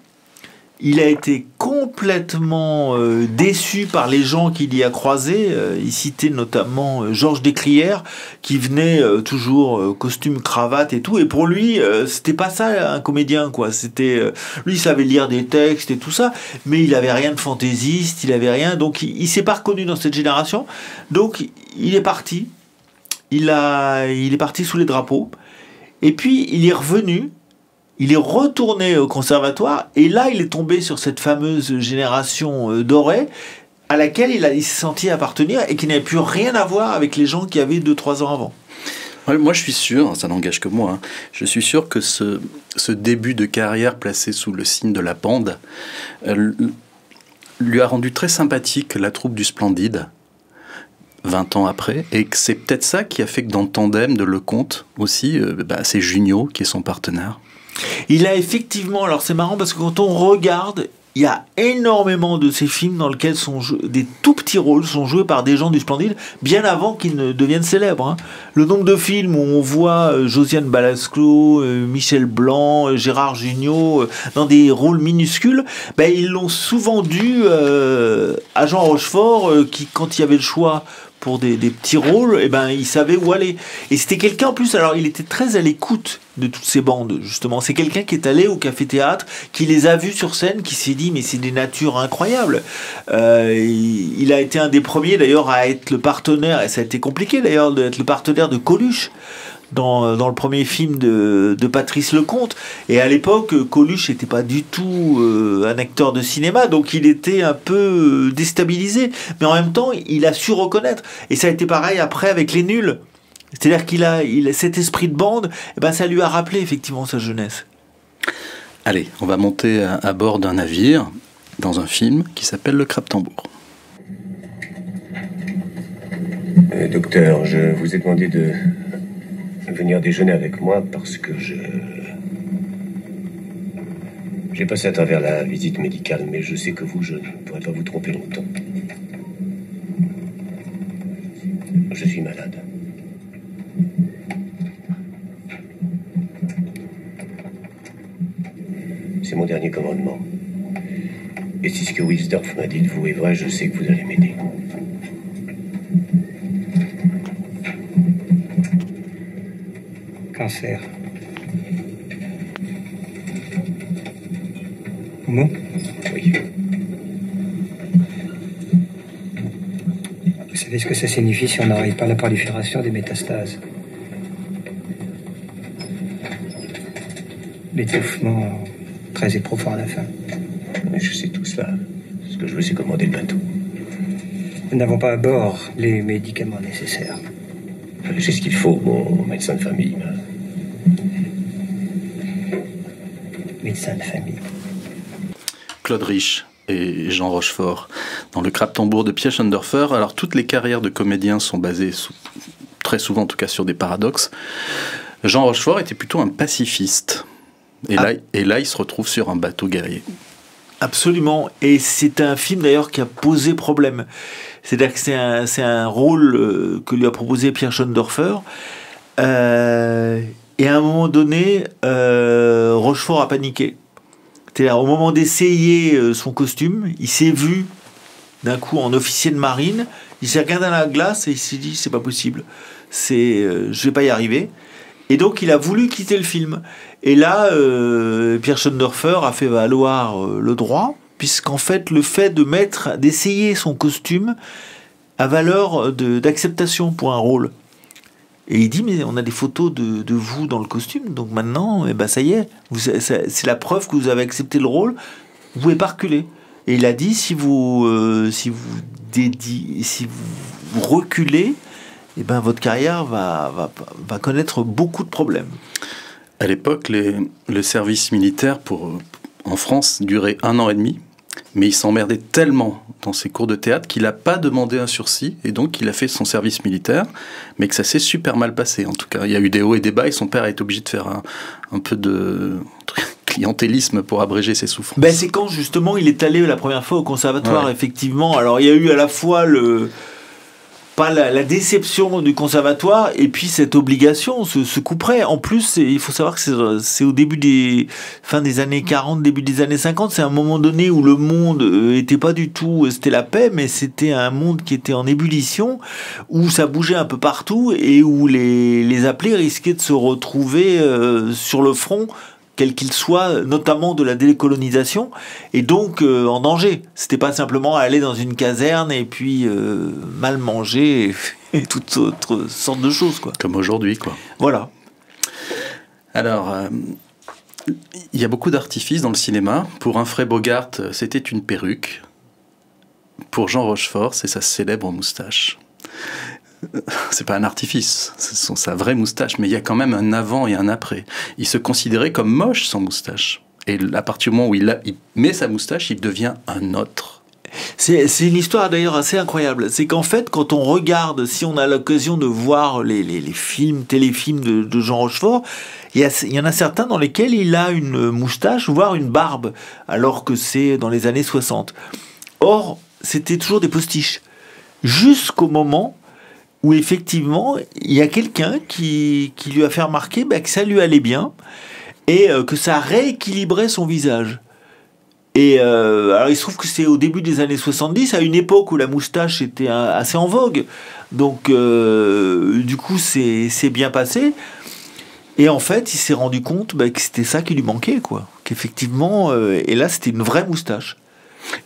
il a été complètement déçu par les gens qu'il y a croisés. Il citait notamment Georges Descrières, qui venait toujours costume, cravate et tout, et pour lui, c'était pas ça un comédien, quoi. Lui, il savait lire des textes et tout ça, mais il avait rien de fantaisiste, il avait rien, donc il s'est pas reconnu dans cette génération, donc il est parti. Il est parti sous les drapeaux, et puis il est revenu, il est retourné au conservatoire, et là il est tombé sur cette fameuse génération dorée, à laquelle il s'est senti appartenir, et qui n'avait plus rien à voir avec les gens qui avaient 2-3 ans avant. Moi je suis sûr, ça n'engage que moi, hein, je suis sûr que ce début de carrière placé sous le signe de la bande lui a rendu très sympathique la troupe du Splendide, 20 ans après, et que c'est peut-être ça qui a fait que dans Tandem de Lecomte aussi, c'est Junio qui est son partenaire. Il a effectivement, alors c'est marrant parce que quand on regarde, il y a énormément de ces films dans lesquels des tout petits rôles sont joués par des gens du Splendide, bien avant qu'ils ne deviennent célèbres. Hein. Le nombre de films où on voit Josiane Balasco, Michel Blanc, Gérard Jugnot, dans des rôles minuscules, ils l'ont souvent dû à Jean Rochefort, qui, quand il y avait le choix pour des petits rôles, il savait où aller. Et c'était quelqu'un, en plus, alors il était très à l'écoute de toutes ces bandes, justement. C'est quelqu'un qui est allé au café-théâtre, qui les a vus sur scène, qui s'est dit, mais c'est des natures incroyables. Il a été un des premiers, d'ailleurs, à être le partenaire, et ça a été compliqué, d'ailleurs, d'être le partenaire de Coluche, dans le premier film de Patrice Lecomte. Et à l'époque, Coluche n'était pas du tout un acteur de cinéma, donc il était un peu déstabilisé. Mais en même temps, il a su reconnaître. Et ça a été pareil après avec Les Nuls. C'est-à-dire qu'il a cet esprit de bande, ça lui a rappelé effectivement sa jeunesse. Allez, on va monter à bord d'un navire, dans un film qui s'appelle Le Crabe-Tambour. Docteur, je vous ai demandé de venir déjeuner avec moi parce que j'ai passé à travers la visite médicale, mais je sais que vous, je ne pourrai pas vous tromper longtemps. Je suis malade. C'est mon dernier commandement. Et si ce que Wilsdorf m'a dit de vous est vrai, je sais que vous allez m'aider. Cancer. Poumon ? Oui. Vous savez ce que ça signifie si on n'arrive pas à la prolifération des métastases? L'étouffement très éprouvant à la fin. Mais je sais tout cela. Ce que je veux, c'est commander le bateau. Nous n'avons pas à bord les médicaments nécessaires. J'ai ce qu'il faut, mon médecin de famille. Médecin de famille. Claude Rich et Jean Rochefort dans Le Crabe-Tambour de Pierre Schoendorfer. Alors toutes les carrières de comédiens sont basées très souvent en tout cas sur des paradoxes. Jean Rochefort était plutôt un pacifiste et là il se retrouve sur un bateau guerrier. Absolument, et c'est un film d'ailleurs qui a posé problème. C'est-à-dire que c'est un rôle que lui a proposé Pierre Schoendorfer, et à un moment donné, Rochefort a paniqué. C'est-à-dire au moment d'essayer son costume, il s'est vu d'un coup en officier de marine. Il s'est regardé dans la glace et il s'est dit c'est pas possible, je vais pas y arriver. Et donc il a voulu quitter le film. Et là, Pierre Schoendoerfer a fait valoir le droit, puisqu'en fait le fait d'essayer son costume a valeur d'acceptation pour un rôle. Et il dit mais on a des photos de vous dans le costume, donc maintenant ça y est, c'est la preuve que vous avez accepté le rôle, vous pouvez pas reculer. Et il a dit si vous reculez, votre carrière va connaître beaucoup de problèmes. À l'époque, le service militaire en France durait 1 an et demi, mais il s'emmerdait tellement dans ses cours de théâtre qu'il n'a pas demandé un sursis, et donc il a fait son service militaire, mais que ça s'est super mal passé. En tout cas, il y a eu des hauts et des bas, et son père a été obligé de faire un peu de clientélisme pour abréger ses souffrances. C'est quand justement il est allé la première fois au conservatoire, effectivement. Alors il y a eu à la fois la déception du conservatoire et puis cette obligation, ce coup près. En plus, il faut savoir que c'est au début fin des années 40, début des années 50. C'est un moment donné où le monde était pas du tout, c'était la paix, mais c'était un monde qui était en ébullition, où ça bougeait un peu partout et où les appelés risquaient de se retrouver sur le front, quel qu'il soit, notamment de la décolonisation, et donc en danger. C'était pas simplement aller dans une caserne et puis mal manger et toutes autres sortes de choses, quoi. Comme aujourd'hui, quoi. Voilà. Alors, il y a beaucoup d'artifices dans le cinéma. Pour Humphrey Bogart, c'était une perruque. Pour Jean Rochefort, c'est sa célèbre moustache. C'est pas un artifice, c'est sa vraie moustache, mais il y a quand même un avant et un après. Il se considérait comme moche sans moustache. Et à partir du moment où il met sa moustache, il devient un autre. C'est une histoire d'ailleurs assez incroyable. C'est qu'en fait, quand on regarde, si on a l'occasion de voir les téléfilms de Jean Rochefort, il y en a certains dans lesquels il a une moustache, voire une barbe, alors que c'est dans les années 60. Or, c'était toujours des postiches. Jusqu'au moment où effectivement, il y a quelqu'un qui lui a fait remarquer que ça lui allait bien et que ça rééquilibrait son visage. Et alors il se trouve que c'est au début des années 70, à une époque où la moustache était assez en vogue. Donc du coup, c'est bien passé. Et en fait, il s'est rendu compte que c'était ça qui lui manquait, quoi. Qu'effectivement, et là, c'était une vraie moustache.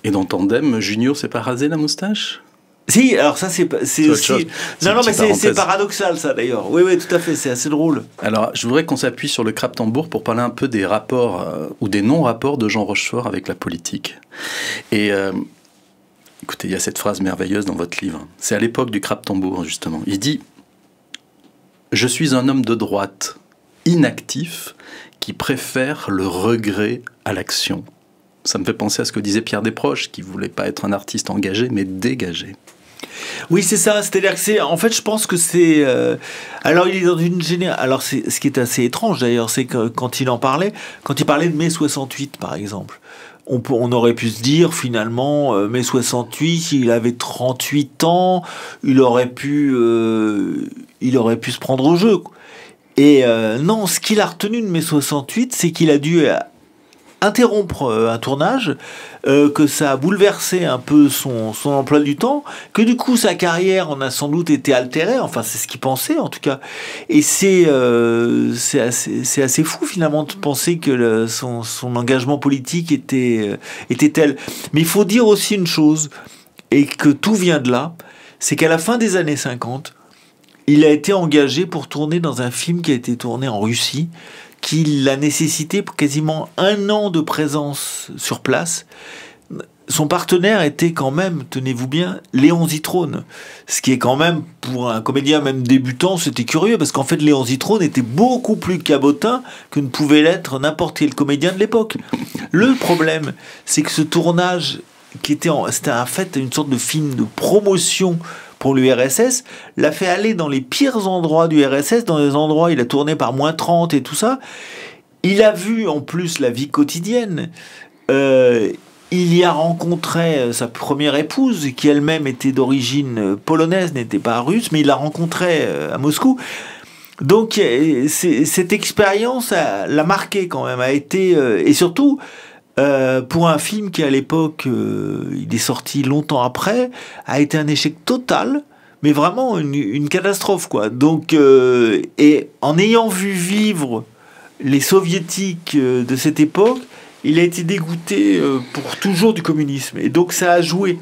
Et dans Tandem, Junior s'est pas rasé la moustache ? Si, alors ça c'est aussi... Non, mais c'est paradoxal ça d'ailleurs. Oui, tout à fait, c'est assez drôle. Alors, je voudrais qu'on s'appuie sur le Krapp-Tambour pour parler un peu des rapports ou des non-rapports de Jean Rochefort avec la politique. Et écoutez, il y a cette phrase merveilleuse dans votre livre. C'est à l'époque du Krapp-Tambour, justement. Il dit « Je suis un homme de droite, inactif, qui préfère le regret à l'action. » Ça me fait penser à ce que disait Pierre Desproges, qui voulait pas être un artiste engagé, mais dégagé. Oui, c'est ça. C'est-à-dire que en fait, je pense que c'est. Alors, il est dans une génération. Alors, ce qui est assez étrange d'ailleurs, c'est que quand il parlait de mai 68, par exemple, on aurait pu se dire finalement, mai 68, il avait 38 ans, il aurait pu se prendre au jeu. Et non, ce qu'il a retenu de mai 68, c'est qu'il a dû interrompre un tournage, que ça a bouleversé un peu son emploi du temps, que du coup sa carrière en a sans doute été altérée, enfin c'est ce qu'il pensait en tout cas, et c'est assez fou finalement de penser que son engagement politique était tel. Mais il faut dire aussi une chose, et que tout vient de là, c'est qu'à la fin des années 50, il a été engagé pour tourner dans un film qui a été tourné en Russie, qui l'a nécessité pour quasiment 1 an de présence sur place. Son partenaire était quand même, tenez-vous bien, Léon Zitrone. Ce qui est quand même, pour un comédien même débutant, c'était curieux, parce qu'en fait, Léon Zitrone était beaucoup plus cabotin que ne pouvait l'être n'importe quel comédien de l'époque. Le problème, c'est que ce tournage, c'était en fait une sorte de film de promotion pour l'URSS, l'a fait aller dans les pires endroits du RSS, dans des endroits où il a tourné par -30 et tout ça. Il a vu en plus la vie quotidienne. Il y a rencontré sa première épouse, qui elle-même était d'origine polonaise, n'était pas russe, mais il l'a rencontrée à Moscou. Donc cette expérience l'a marqué quand même, a été... et surtout... pour un film qui à l'époque, il est sorti longtemps après, a été un échec total, mais vraiment une catastrophe, quoi. Donc, et en ayant vu vivre les soviétiques de cette époque, il a été dégoûté pour toujours du communisme. Et donc ça a joué.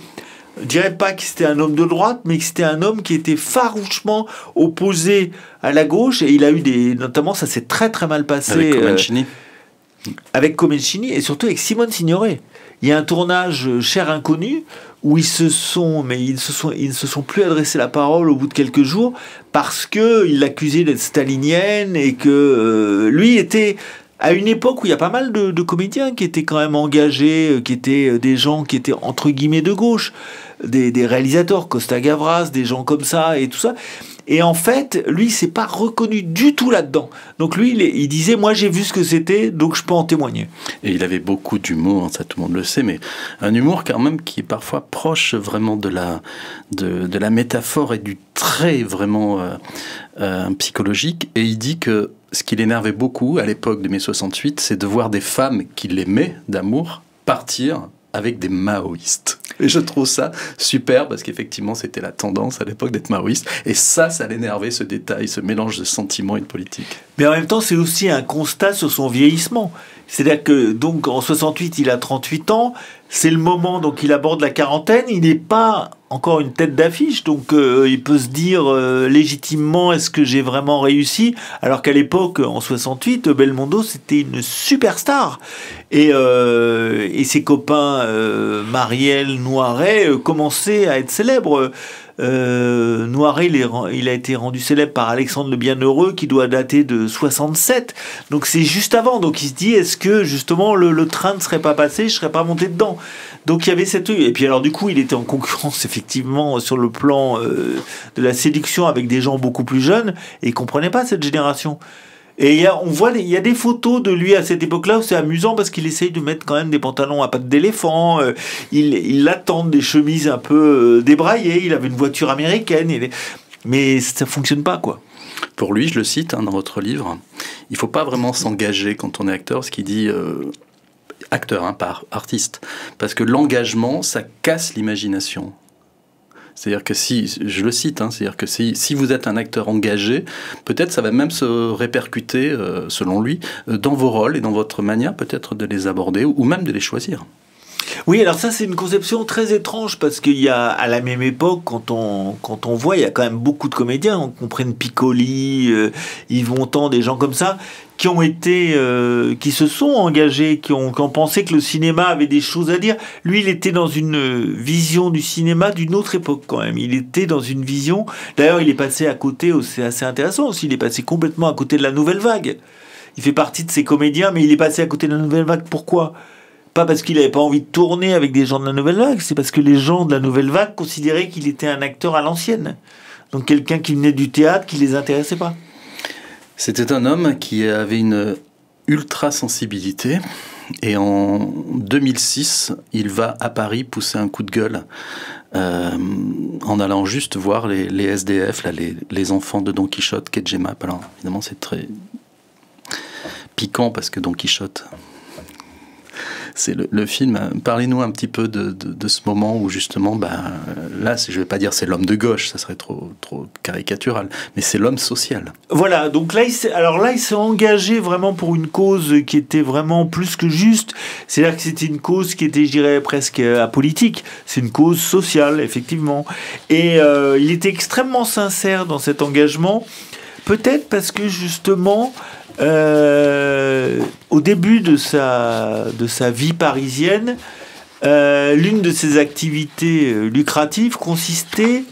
Je ne dirais pas que c'était un homme de droite, mais que c'était un homme qui était farouchement opposé à la gauche. Et il a eu notamment, ça s'est très très mal passé. Avec Comencini. Avec Comencini et surtout avec Simone Signoret. Il y a un tournage Cher Inconnu où ils ne se sont plus adressé la parole au bout de quelques jours parce qu'il l'accusaient d'être stalinienne et que lui était à une époque où il y a pas mal de comédiens qui étaient quand même engagés, qui étaient des gens qui étaient entre guillemets de gauche, des réalisateurs, Costa Gavras, des gens comme ça et tout ça. Et en fait, lui, il s'est pas reconnu du tout là-dedans. Donc lui, il disait, moi j'ai vu ce que c'était, donc je peux en témoigner. Et il avait beaucoup d'humour, ça tout le monde le sait, mais un humour quand même qui est parfois proche vraiment de la métaphore et du trait vraiment psychologique. Et il dit que ce qui l'énervait beaucoup à l'époque de mai 68, c'est de voir des femmes qu'il aimait d'amour partir avec des maoïstes. Et je trouve ça super parce qu'effectivement c'était la tendance à l'époque d'être maoïste et ça l'énervait, ce détail, ce mélange de sentiments et de politique. Mais en même temps c'est aussi un constat sur son vieillissement. C'est-à-dire que donc en 68 il a 38 ans, c'est le moment donc il aborde la quarantaine, il n'est pas encore une tête d'affiche, donc il peut se dire légitimement est-ce que j'ai vraiment réussi, alors qu'à l'époque en 68 Belmondo c'était une superstar et ses copains Marielle, Noiret commençaient à être célèbres. Noiret il a été rendu célèbre par Alexandre le Bienheureux qui doit dater de 67, donc c'est juste avant, donc il se dit est-ce que justement le train ne serait pas passé, je serais pas monté dedans. Donc il y avait cette... Et puis alors du coup il était en concurrence effectivement sur le plan de la séduction avec des gens beaucoup plus jeunes et il comprenait pas cette génération. Et il y a des photos de lui à cette époque-là où c'est amusant parce qu'il essaye de mettre quand même des pantalons à pattes d'éléphant, il attend des chemises un peu débraillées, il avait une voiture américaine, mais ça fonctionne pas, quoi. Pour lui, je le cite dans votre livre, il faut pas vraiment s'engager quand on est acteur, ce qu'il dit... acteur, pas artiste, parce que l'engagement, ça casse l'imagination. C'est-à-dire que je le cite, c'est-à-dire que si vous êtes un acteur engagé, peut-être ça va même se répercuter, selon lui, dans vos rôles et dans votre manière peut-être de les aborder ou même de les choisir. Oui, alors ça c'est une conception très étrange parce qu'il y a à la même époque, quand on voit, il y a quand même beaucoup de comédiens, on comprenne Piccoli, Yves Montand, des gens comme ça, qui ont été, qui se sont engagés, qui ont pensé que le cinéma avait des choses à dire. Lui, il était dans une vision du cinéma d'une autre époque quand même. Il était dans une vision. D'ailleurs, il est passé à côté. C'est assez intéressant aussi. Il est passé complètement à côté de la nouvelle vague. Il fait partie de ces comédiens, mais il est passé à côté de la nouvelle vague. Pourquoi ? Pas parce qu'il n'avait pas envie de tourner avec des gens de la nouvelle vague. C'est parce que les gens de la nouvelle vague considéraient qu'il était un acteur à l'ancienne. Donc quelqu'un qui venait du théâtre, qui les intéressait pas. C'était un homme qui avait une ultra-sensibilité et en 2006, il va à Paris pousser un coup de gueule en allant juste voir les SDF, là, les enfants de Don Quichotte, qu'est Gemap. Alors évidemment, c'est très piquant parce que Don Quichotte... C'est le film. Parlez-nous un petit peu de ce moment où justement, là, je ne vais pas dire c'est l'homme de gauche, ça serait trop caricatural, mais c'est l'homme social. Voilà, donc là, il s'est engagé vraiment pour une cause qui était vraiment plus que juste. C'est-à-dire que c'était une cause qui était, je dirais, presque apolitique. C'est une cause sociale, effectivement. Et il était extrêmement sincère dans cet engagement, peut-être parce que justement... au début de sa vie parisienne, l'une de ses activités lucratives consistait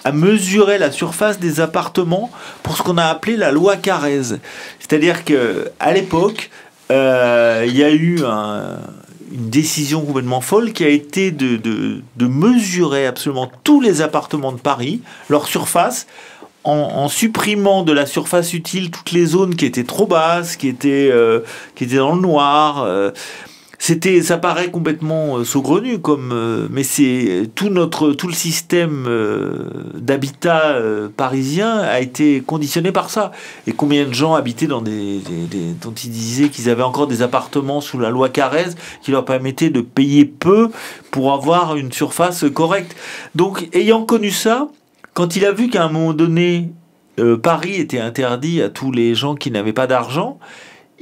à mesurer la surface des appartements pour ce qu'on a appelé la loi Carrez. C'est-à-dire qu'à l'époque, il y a eu une décision complètement folle qui a été de mesurer absolument tous les appartements de Paris, leur surface, en supprimant de la surface utile toutes les zones qui étaient trop basses, qui étaient dans le noir. ça paraît complètement saugrenu, mais c'est tout le système d'habitat parisien a été conditionné par ça. Et combien de gens habitaient dont ils disaient qu'ils avaient encore des appartements sous la loi Carrez qui leur permettaient de payer peu pour avoir une surface correcte. Donc, ayant connu ça, quand il a vu qu'à un moment donné, Paris était interdit à tous les gens qui n'avaient pas d'argent,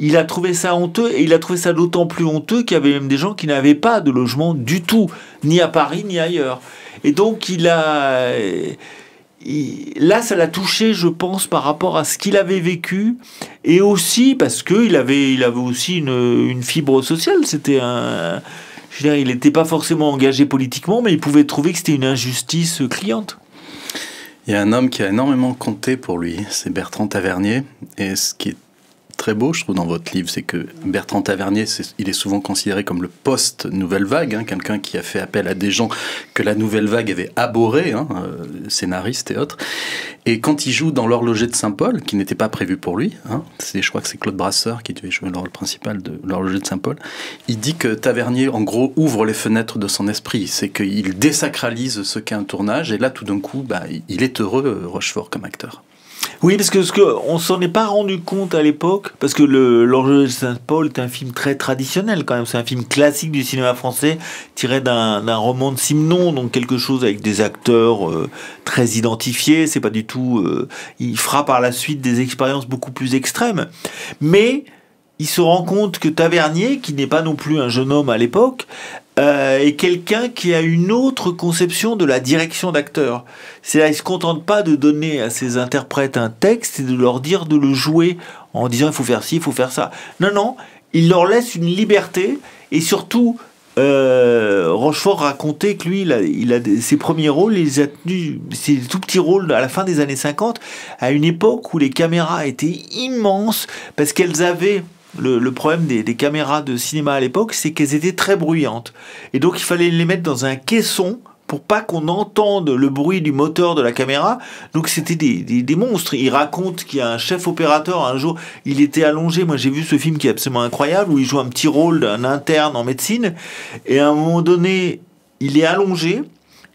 il a trouvé ça honteux, et il a trouvé ça d'autant plus honteux qu'il y avait même des gens qui n'avaient pas de logement du tout, ni à Paris, ni ailleurs. Et donc, là, ça l'a touché, je pense, par rapport à ce qu'il avait vécu, et aussi parce qu'il avait aussi une fibre sociale. C'était je veux dire, il n'était pas forcément engagé politiquement, mais il pouvait trouver que c'était une injustice criante. Il y a un homme qui a énormément compté pour lui, c'est Bertrand Tavernier, et ce qui est très beau, je trouve, dans votre livre, c'est que Bertrand Tavernier, il est souvent considéré comme le post-Nouvelle Vague, quelqu'un qui a fait appel à des gens que la Nouvelle Vague avait abhorrés, scénaristes et autres. Et quand il joue dans L'Horloger de Saint-Paul, qui n'était pas prévu pour lui, je crois que c'est Claude Brasseur qui devait jouer le rôle principal de L'Horloger de Saint-Paul, il dit que Tavernier, en gros, ouvre les fenêtres de son esprit. C'est qu'il désacralise ce qu'est un tournage, et là, tout d'un coup, il est heureux, Rochefort, comme acteur. Oui, parce que on s'en est pas rendu compte à l'époque, parce que L'Horloger de Saint-Paul est un film très traditionnel quand même, c'est un film classique du cinéma français, tiré d'un roman de Simenon, donc quelque chose avec des acteurs très identifiés, c'est pas du tout... il fera par la suite des expériences beaucoup plus extrêmes, mais il se rend compte que Tavernier, qui n'est pas non plus un jeune homme à l'époque, est quelqu'un qui a une autre conception de la direction d'acteur. C'est-à-dire, il ne se contente pas de donner à ses interprètes un texte et de leur dire de le jouer en disant il faut faire ci, il faut faire ça. Non, il leur laisse une liberté, et surtout, Rochefort racontait que lui, ses premiers rôles, il les a tenus, ses tout petits rôles à la fin des années 50, à une époque où les caméras étaient immenses, parce qu'elles avaient... Le problème des caméras de cinéma à l'époque, c'est qu'elles étaient très bruyantes. Et donc, il fallait les mettre dans un caisson pour pas qu'on entende le bruit du moteur de la caméra. Donc, c'était des monstres. Il raconte qu'il y a un chef opérateur, un jour, il était allongé. Moi, j'ai vu ce film qui est absolument incroyable, où il joue un petit rôle d'un interne en médecine. Et à un moment donné, il est allongé,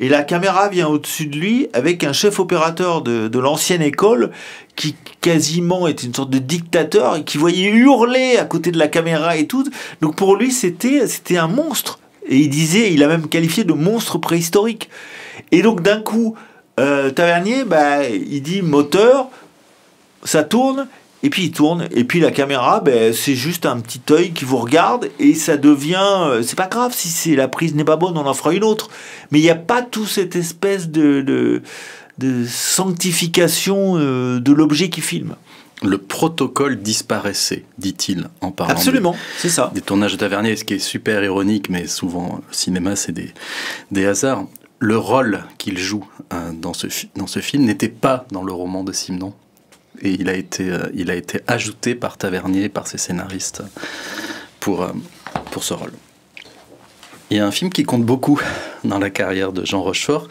et la caméra vient au-dessus de lui avec un chef opérateur de l'ancienne école qui quasiment était une sorte de dictateur et qui voyait hurler à côté de la caméra et tout. Donc pour lui, c'était un monstre. Et il a même qualifié de monstre préhistorique. Et donc d'un coup, Tavernier, il dit moteur, ça tourne, et puis il tourne, et puis la caméra, c'est juste un petit œil qui vous regarde, et ça devient... c'est pas grave si la prise n'est pas bonne, on en fera une autre. Mais il n'y a pas tout cette espèce de sanctification de l'objet qui filme. Le protocole disparaissait, dit-il, en parlant. Absolument, c'est ça. Des tournages de Tavernier, ce qui est super ironique, mais souvent, le cinéma, c'est des hasards. Le rôle qu'il joue dans ce film n'était pas dans le roman de Simenon. Et il a été ajouté par Tavernier, par ses scénaristes, pour ce rôle. Il y a un film qui compte beaucoup dans la carrière de Jean Rochefort,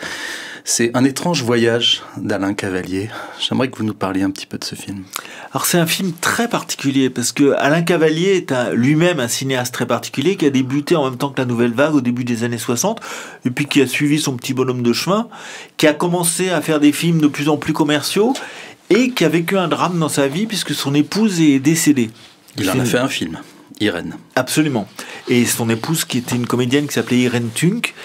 c'est Un étrange voyage d'Alain Cavalier. J'aimerais que vous nous parliez un petit peu de ce film. Alors c'est un film très particulier, parce que Alain Cavalier est lui-même un cinéaste très particulier, qui a débuté en même temps que la Nouvelle Vague au début des années 60, et puis qui a suivi son petit bonhomme de chemin, qui a commencé à faire des films de plus en plus commerciaux, et qui a vécu un drame dans sa vie puisque son épouse est décédée. Il en a fait un film, Irène. Absolument. Et son épouse qui était une comédienne qui s'appelait Irène Tunk.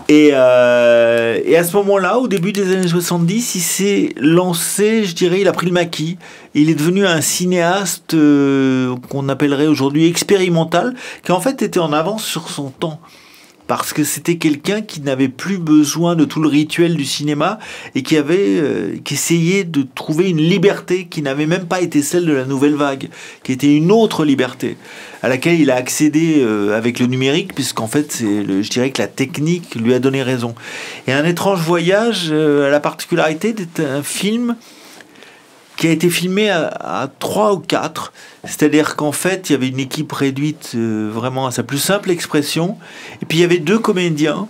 Et à ce moment-là, au début des années 70, il s'est lancé, je dirais, il a pris le maquis. Il est devenu un cinéaste qu'on appellerait aujourd'hui expérimental, qui en fait était en avance sur son temps. Parce que c'était quelqu'un qui n'avait plus besoin de tout le rituel du cinéma et qui essayait de trouver une liberté qui n'avait même pas été celle de la Nouvelle Vague, qui était une autre liberté, à laquelle il a accédé avec le numérique, puisqu'en fait, je dirais que la technique lui a donné raison. Et Un étrange voyage a la particularité d'être un film qui a été filmé à 3 ou 4, c'est-à-dire qu'en fait, il y avait une équipe réduite vraiment à sa plus simple expression, et puis il y avait 2 comédiens,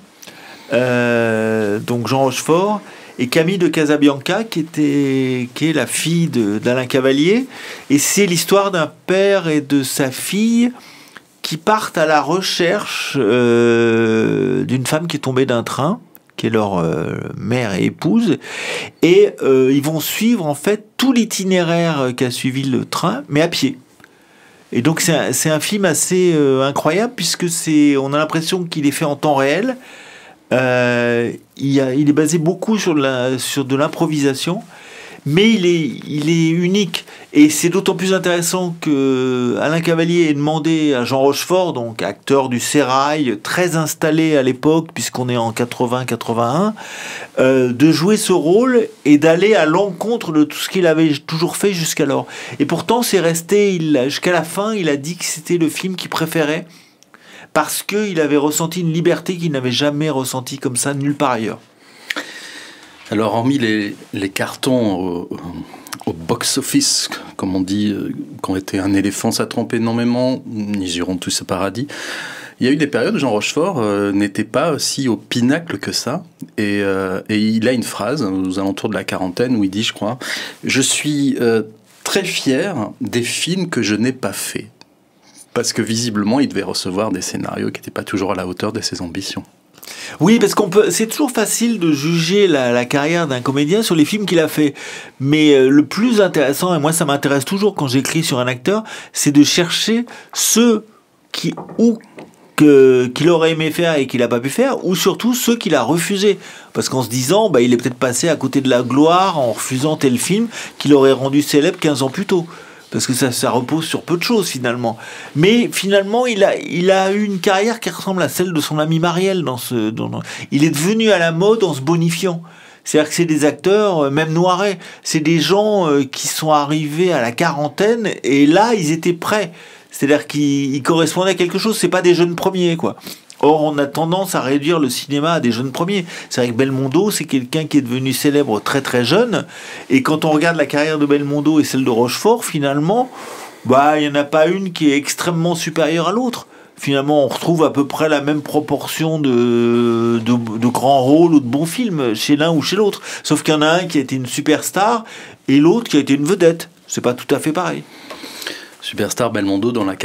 donc Jean Rochefort et Camille de Casabianca, qui est la fille d'Alain Cavalier, et c'est l'histoire d'un père et de sa fille qui partent à la recherche d'une femme qui est tombée d'un train, qui est leur mère et épouse, et ils vont suivre en fait tout l'itinéraire qu'a suivi le train, mais à pied. Et donc c'est un film assez incroyable, puisque on a l'impression qu'il est fait en temps réel. Il est basé beaucoup sur de l'improvisation, mais il est unique. Et c'est d'autant plus intéressant que Alain Cavalier ait demandé à Jean Rochefort, donc acteur du Sérail, très installé à l'époque, puisqu'on est en 80-81, de jouer ce rôle et d'aller à l'encontre de tout ce qu'il avait toujours fait jusqu'alors. Et pourtant, c'est resté, jusqu'à la fin, il a dit que c'était le film qu'il préférait, parce qu'il avait ressenti une liberté qu'il n'avait jamais ressentie comme ça nulle part ailleurs. Alors, hormis les cartons au box-office, comme on dit, qui ont été un éléphant, ça trompe énormément, ils iront tous au paradis. Il y a eu des périodes où Jean Rochefort n'était pas aussi au pinacle que ça. Et il a une phrase aux alentours de la quarantaine où il dit, je crois, « Je suis très fier des films que je n'ai pas faits. » Parce que visiblement, il devait recevoir des scénarios qui n'étaient pas toujours à la hauteur de ses ambitions. Oui, parce c'est toujours facile de juger la carrière d'un comédien sur les films qu'il a fait. Mais le plus intéressant, et moi ça m'intéresse toujours quand j'écris sur un acteur, c'est de chercher ceux qu'il aurait aimé faire et qu'il n'a pas pu faire, ou surtout ceux qu'il a refusés. Parce qu'en se disant, il est peut-être passé à côté de la gloire en refusant tel film qu'il aurait rendu célèbre 15 ans plus tôt. Parce que ça repose sur peu de choses finalement. Mais finalement, il a eu une carrière qui ressemble à celle de son ami Mariel. Il est devenu à la mode en se bonifiant. C'est-à-dire que c'est des acteurs, même Noiret, c'est des gens qui sont arrivés à la quarantaine et là, ils étaient prêts. C'est-à-dire qu'ils correspondaient à quelque chose. C'est pas des jeunes premiers, quoi. Or, on a tendance à réduire le cinéma à des jeunes premiers. C'est vrai que Belmondo, c'est quelqu'un qui est devenu célèbre très très jeune. Et quand on regarde la carrière de Belmondo et celle de Rochefort, finalement, il n'y en a pas une qui est extrêmement supérieure à l'autre. Finalement, on retrouve à peu près la même proportion de grands rôles ou de bons films chez l'un ou chez l'autre. Sauf qu'il y en a un qui a été une superstar et l'autre qui a été une vedette. C'est pas tout à fait pareil. Superstar Belmondo, dans la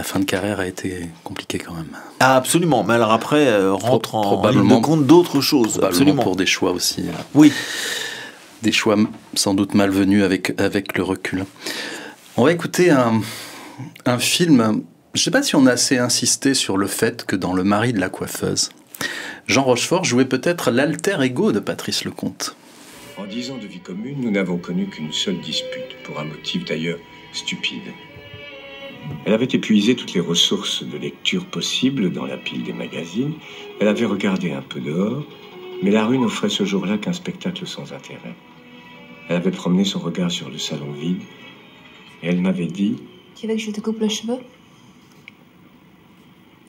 fin de carrière a été compliquée quand même. Ah, absolument, mais alors après, rentre en ligne de compte d'autres choses. Probablement pour des choix aussi. Oui. Des choix sans doute malvenus avec le recul. On va écouter un film. Je ne sais pas si on a assez insisté sur le fait que dans Le mari de la coiffeuse, Jean Rochefort jouait peut-être l'alter ego de Patrice Lecomte. En 10 ans de vie commune, nous n'avons connu qu'une seule dispute, pour un motif d'ailleurs stupide. Elle avait épuisé toutes les ressources de lecture possibles dans la pile des magazines. Elle avait regardé un peu dehors, mais la rue n'offrait ce jour-là qu'un spectacle sans intérêt. Elle avait promené son regard sur le salon vide, et elle m'avait dit... Tu veux que je te coupe le cheveu?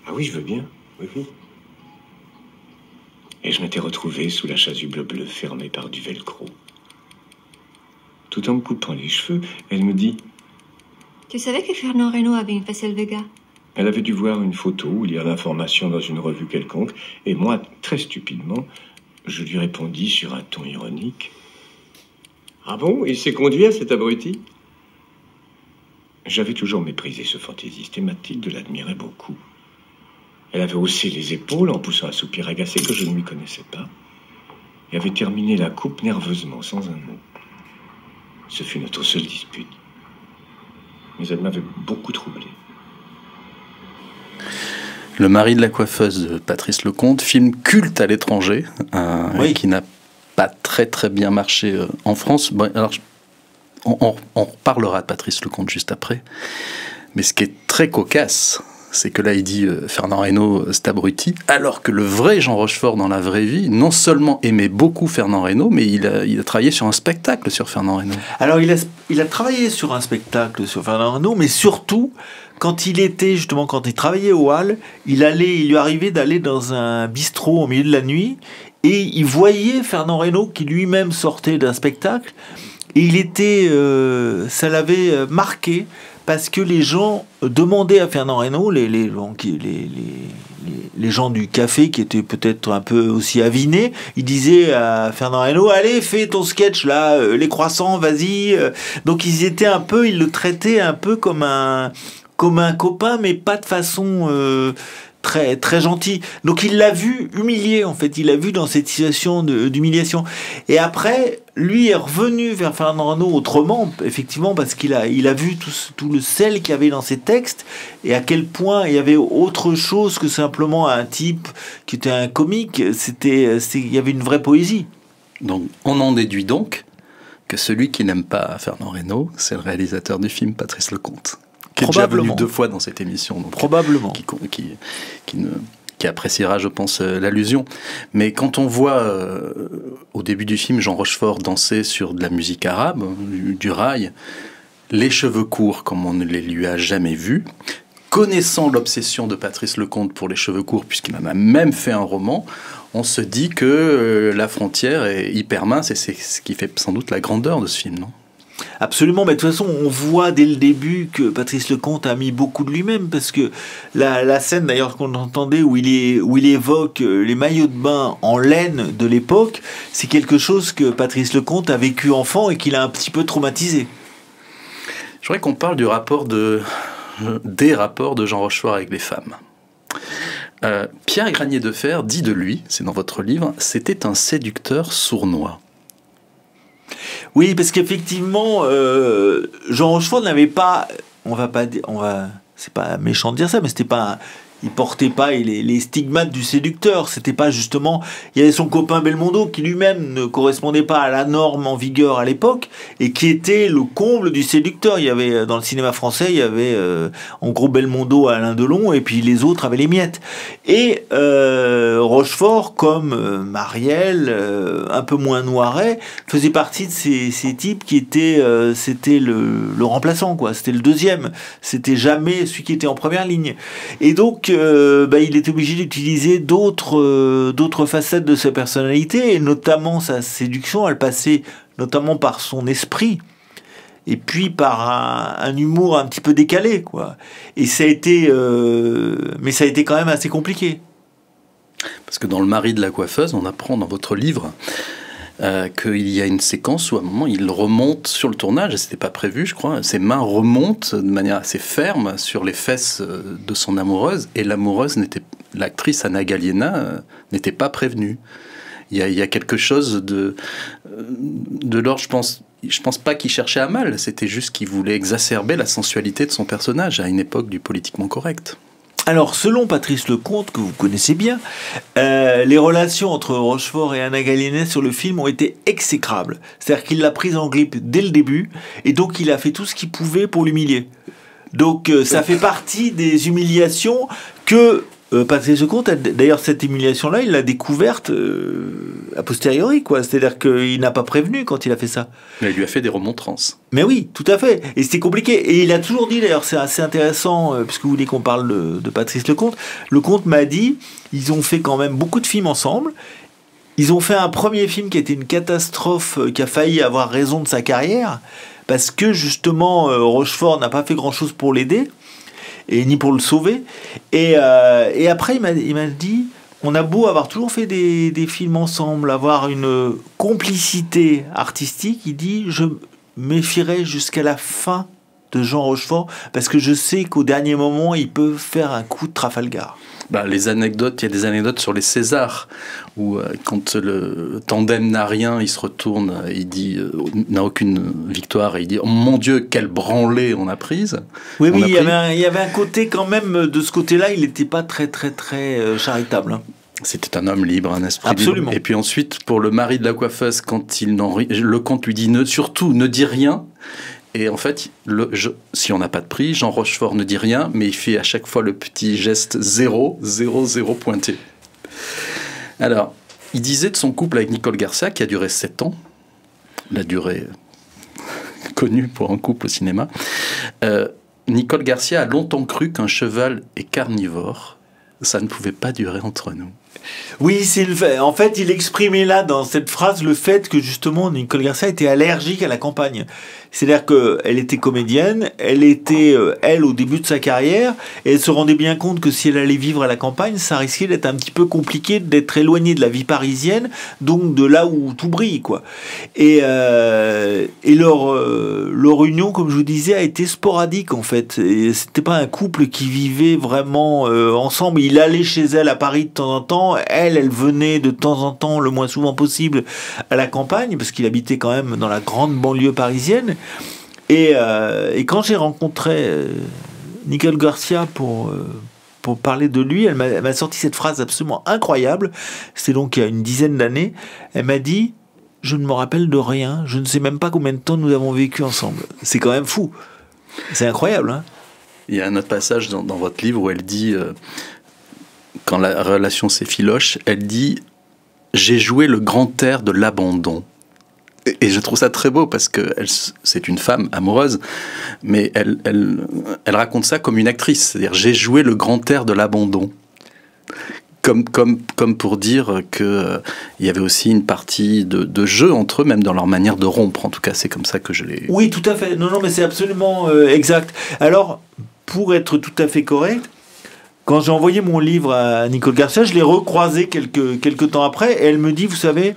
Ah oui, je veux bien, oui. Et je m'étais retrouvé sous la chasuble bleue fermée par du velcro. Tout en me coupant les cheveux, elle me dit... Tu savais que Fernand Reynaud avait une faciale Vega? Elle avait dû voir une photo ou lire l'information dans une revue quelconque, et moi, très stupidement, je lui répondis sur un ton ironique. Ah bon, il s'est conduit à cet abruti? J'avais toujours méprisé ce fantaisiste, et Mathilde l'admirait beaucoup. Elle avait haussé les épaules en poussant un soupir agacé que je ne lui connaissais pas, et avait terminé la coupe nerveusement, sans un mot. Ce fut notre seule dispute. Mais elle m'avait beaucoup troublé. Le mari de la coiffeuse de Patrice Lecomte, film culte à l'étranger, oui. Qui n'a pas très très bien marché en France. Bon, alors, on reparlera de Patrice Lecomte juste après. Mais ce qui est très cocasse, c'est que là il dit Fernand Reynaud c'est abruti, alors que le vrai Jean Rochefort dans la vraie vie, non seulement aimait beaucoup Fernand Reynaud, mais il a travaillé sur un spectacle sur Fernand Reynaud. Alors il a travaillé sur un spectacle sur Fernand Reynaud, mais surtout quand il travaillait au Halles, il lui arrivait d'aller dans un bistrot au milieu de la nuit et il voyait Fernand Reynaud qui lui-même sortait d'un spectacle et ça l'avait marqué. Parce que les gens demandaient à Fernand Reynaud, les gens du café qui étaient peut-être un peu aussi avinés, ils disaient à Fernand Reynaud, allez, fais ton sketch là, les croissants, vas-y. Donc ils le traitaient un peu comme comme un copain, mais pas de façon très, très gentille. Donc il l'a vu humilié, en fait. Il l'a vu dans cette situation d'humiliation. Et après, lui est revenu vers Fernand Reynaud autrement, effectivement, parce qu'il a vu tout le sel qu'il y avait dans ses textes et à quel point il y avait autre chose que simplement un type qui était un comique. Il y avait une vraie poésie. Donc, on en déduit donc que celui qui n'aime pas Fernand Reynaud, c'est le réalisateur du film, Patrice Lecomte, qui est déjà venu 2 fois dans cette émission. Donc, probablement. Qui appréciera, je pense, l'allusion. Mais quand on voit, au début du film, Jean Rochefort danser sur de la musique arabe, du raï, les cheveux courts comme on ne les lui a jamais vus, connaissant l'obsession de Patrice Lecomte pour les cheveux courts, puisqu'il en a même fait un roman, on se dit que la frontière est hyper mince, et c'est ce qui fait sans doute la grandeur de ce film, non ? Absolument, mais de toute façon, on voit dès le début que Patrice Lecomte a mis beaucoup de lui-même, parce que la scène d'ailleurs qu'on entendait où il évoque les maillots de bain en laine de l'époque, c'est quelque chose que Patrice Lecomte a vécu enfant et qu'il a un petit peu traumatisé. Je voudrais qu'on parle des rapports de Jean Rochefort avec les femmes. Pierre Granier de Fer dit de lui, c'est dans votre livre, c'était un séducteur sournois. Oui, parce qu'effectivement, Jean Rochefort n'avait pas, c'est pas méchant de dire ça, mais c'était pas, il portait pas les stigmates du séducteur. C'était pas justement, il y avait son copain Belmondo qui lui-même ne correspondait pas à la norme en vigueur à l'époque et qui était le comble du séducteur. Il y avait dans le cinéma français, il y avait en gros Belmondo, Alain Delon, et puis les autres avaient les miettes. Et Rochefort, comme Marielle, un peu moins Noiret, faisait partie de ces types qui étaient, c'était le remplaçant, quoi. C'était le deuxième. C'était jamais celui qui était en première ligne. Et donc il était obligé d'utiliser d'autres facettes de sa personnalité, et notamment sa séduction. Elle passait notamment par son esprit, et puis par un humour un petit peu décalé, quoi. Et ça a été quand même assez compliqué. Parce que dans Le mari de la coiffeuse, on apprend dans votre livre qu'il y a une séquence où à un moment il remonte sur le tournage, et c'était pas prévu, je crois, ses mains remontent de manière assez ferme sur les fesses de son amoureuse, et l'actrice Anna Galliena n'était pas prévenue. Il y a quelque chose de l'ordre, je pense pas qu'il cherchait à mal, c'était juste qu'il voulait exacerber la sensualité de son personnage à une époque du politiquement correct. Alors, selon Patrice Lecomte, que vous connaissez bien, les relations entre Rochefort et Anna Galliena sur le film ont été exécrables. C'est-à-dire qu'il l'a prise en grippe dès le début, et donc il a fait tout ce qu'il pouvait pour l'humilier. Donc ça fait partie des humiliations que Patrice Lecomte, d'ailleurs cette humiliation-là, il l'a découverte a posteriori, quoi. C'est-à-dire qu'il n'a pas prévenu quand il a fait ça. Mais il lui a fait des remontrances. Mais oui, tout à fait. Et c'était compliqué. Et il a toujours dit, d'ailleurs, c'est assez intéressant, puisque vous voulez qu'on parle de Patrice Lecomte. Lecomte m'a dit, ils ont fait quand même beaucoup de films ensemble. Ils ont fait un premier film qui était une catastrophe, qui a failli avoir raison de sa carrière, parce que justement, Rochefort n'a pas fait grand-chose pour l'aider, et ni pour le sauver. Et après, il m'a dit, on a beau avoir toujours fait des films ensemble, avoir une complicité artistique, il dit, je méfierai jusqu'à la fin de Jean Rochefort, parce que je sais qu'au dernier moment, il peut faire un coup de Trafalgar. Il y a des anecdotes sur les Césars, où quand le tandem n'a rien, il se retourne, il dit, n'a aucune victoire, et il dit, oh, mon Dieu, quelle branlée on a prise. Oui, il y avait un côté quand même, de ce côté-là, il n'était pas très, très, très charitable. C'était un homme libre, un esprit Absolument. libre. Et puis ensuite, pour le mari de la coiffeuse, quand Lecomte lui dit, surtout, ne dis rien. Et en fait, si on n'a pas de prix, Jean Rochefort ne dit rien, mais il fait à chaque fois le petit geste 0, 0, 0 pointé. Alors, il disait de son couple avec Nicole Garcia, qui a duré 7 ans, la durée connue pour un couple au cinéma, Nicole Garcia a longtemps cru qu'un cheval est carnivore. Ça ne pouvait pas durer entre nous. Oui, en fait, il exprimait là, dans cette phrase, le fait que justement Nicole Garcia était allergique à la campagne. C'est-à-dire qu'elle était comédienne, elle était, elle, au début de sa carrière, et elle se rendait bien compte que si elle allait vivre à la campagne, ça risquait d'être un petit peu compliqué, d'être éloignée de la vie parisienne, donc de là où tout brille, quoi. Et leur union, comme je vous disais, a été sporadique, en fait. Et c'était pas un couple qui vivait vraiment ensemble. Il allait chez elle à Paris de temps en temps, elle venait de temps en temps, le moins souvent possible, à la campagne, parce qu'il habitait quand même dans la grande banlieue parisienne. Et quand j'ai rencontré Nicole Garcia pour parler de lui, elle m'a sorti cette phrase absolument incroyable. C'était donc il y a une dizaine d'années. Elle m'a dit « Je ne me rappelle de rien, je ne sais même pas combien de temps nous avons vécu ensemble. » C'est quand même fou. C'est incroyable, hein. Il y a un autre passage dans votre livre où elle dit, quand la relation s'effiloche, elle dit « J'ai joué le grand air de l'abandon ». Et je trouve ça très beau parce que c'est une femme amoureuse, mais elle raconte ça comme une actrice. C'est-à-dire, j'ai joué le grand air de l'abandon. Comme pour dire qu'il y avait aussi une partie de jeu entre eux, même dans leur manière de rompre. En tout cas, c'est comme ça que je l'ai... Oui, tout à fait. Non, mais c'est absolument exact. Alors, pour être tout à fait correct, quand j'ai envoyé mon livre à Nicole Garcia, je l'ai recroisé quelques temps après, et elle me dit, vous savez...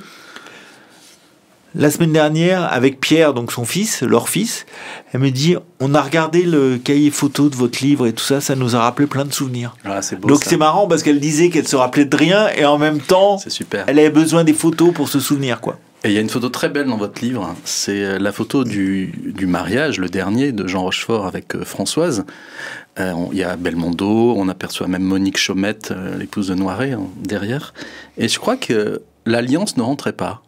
La semaine dernière, avec Pierre, donc son fils, leur fils, elle me dit, on a regardé le cahier photo de votre livre et tout ça, ça nous a rappelé plein de souvenirs. Ah, c'est beau, donc ça. C'est marrant parce qu'elle disait qu'elle se rappelait de rien et en même temps, c'est super. Elle avait besoin des photos pour se souvenir, quoi. Et il y a une photo très belle dans votre livre, c'est la photo du mariage, le dernier, de Jean Rochefort avec Françoise. Il y a Belmondo, on aperçoit même Monique Chaumette, l'épouse de Noiret, derrière. Et je crois que l'alliance ne rentrait pas.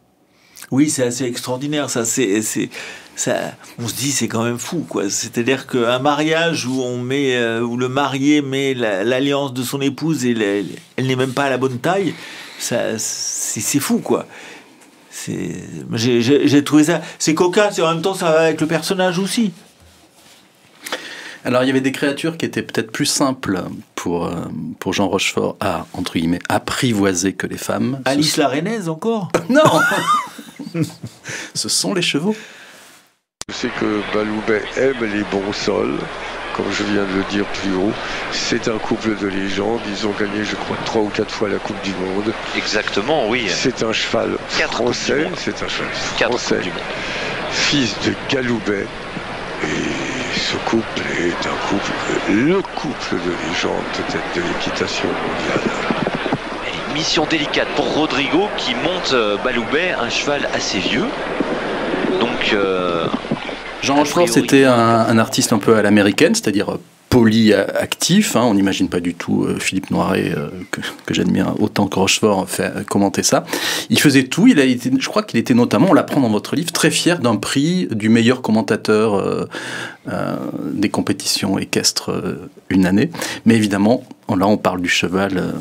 Oui, c'est assez extraordinaire, ça. On se dit, c'est quand même fou, quoi. C'est-à-dire qu'un mariage où où le marié met l'alliance de son épouse et elle n'est même pas à la bonne taille, c'est fou, quoi. J'ai trouvé ça, c'est cocasse et en même temps ça va avec le personnage aussi. Alors il y avait des créatures qui étaient peut-être plus simples pour Jean Rochefort à, entre guillemets, apprivoiser que les femmes. Alice la Rennaise encore? Non. Ce sont les chevaux. Je sais que Baloubet aime les bons sols, comme je viens de le dire plus haut. C'est un couple de légendes, ils ont gagné je crois 3 ou 4 fois la Coupe du Monde. Exactement, oui. C'est un cheval français, français, fils de Galoubet. Et ce couple est un couple, le couple de légende peut-être de l'équitation mondiale. Et mission délicate pour Rodrigo qui monte Baloubet, un cheval assez vieux. Donc Jean Rochefort, c'était un artiste un peu à l'américaine, c'est-à-dire polyactif. On n'imagine pas du tout Philippe Noiret, que j'admire autant que Rochefort, commenter ça. Il faisait tout. Je crois qu'il était notamment, on l'apprend dans votre livre, très fier d'un prix du meilleur commentateur des compétitions équestres une année. Mais évidemment, là on parle du cheval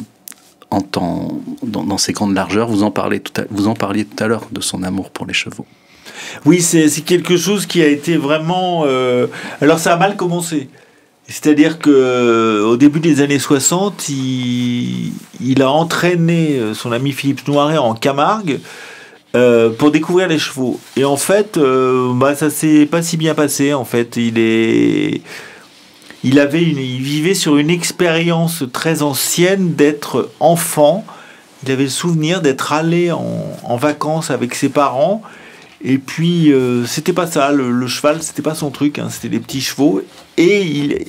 dans ses grandes largeurs. Vous en parliez tout à l'heure de son amour pour les chevaux. Oui, c'est quelque chose qui a été vraiment... Alors ça a mal commencé. C'est-à-dire qu'au début des années 60, il a entraîné son ami Philippe Noiret en Camargue pour découvrir les chevaux. Et en fait, ça s'est pas si bien passé. En fait, il vivait sur une expérience très ancienne d'être enfant. Il avait le souvenir d'être allé en vacances avec ses parents. Et puis, c'était pas ça, le cheval, c'était pas son truc, c'était des petits chevaux. Et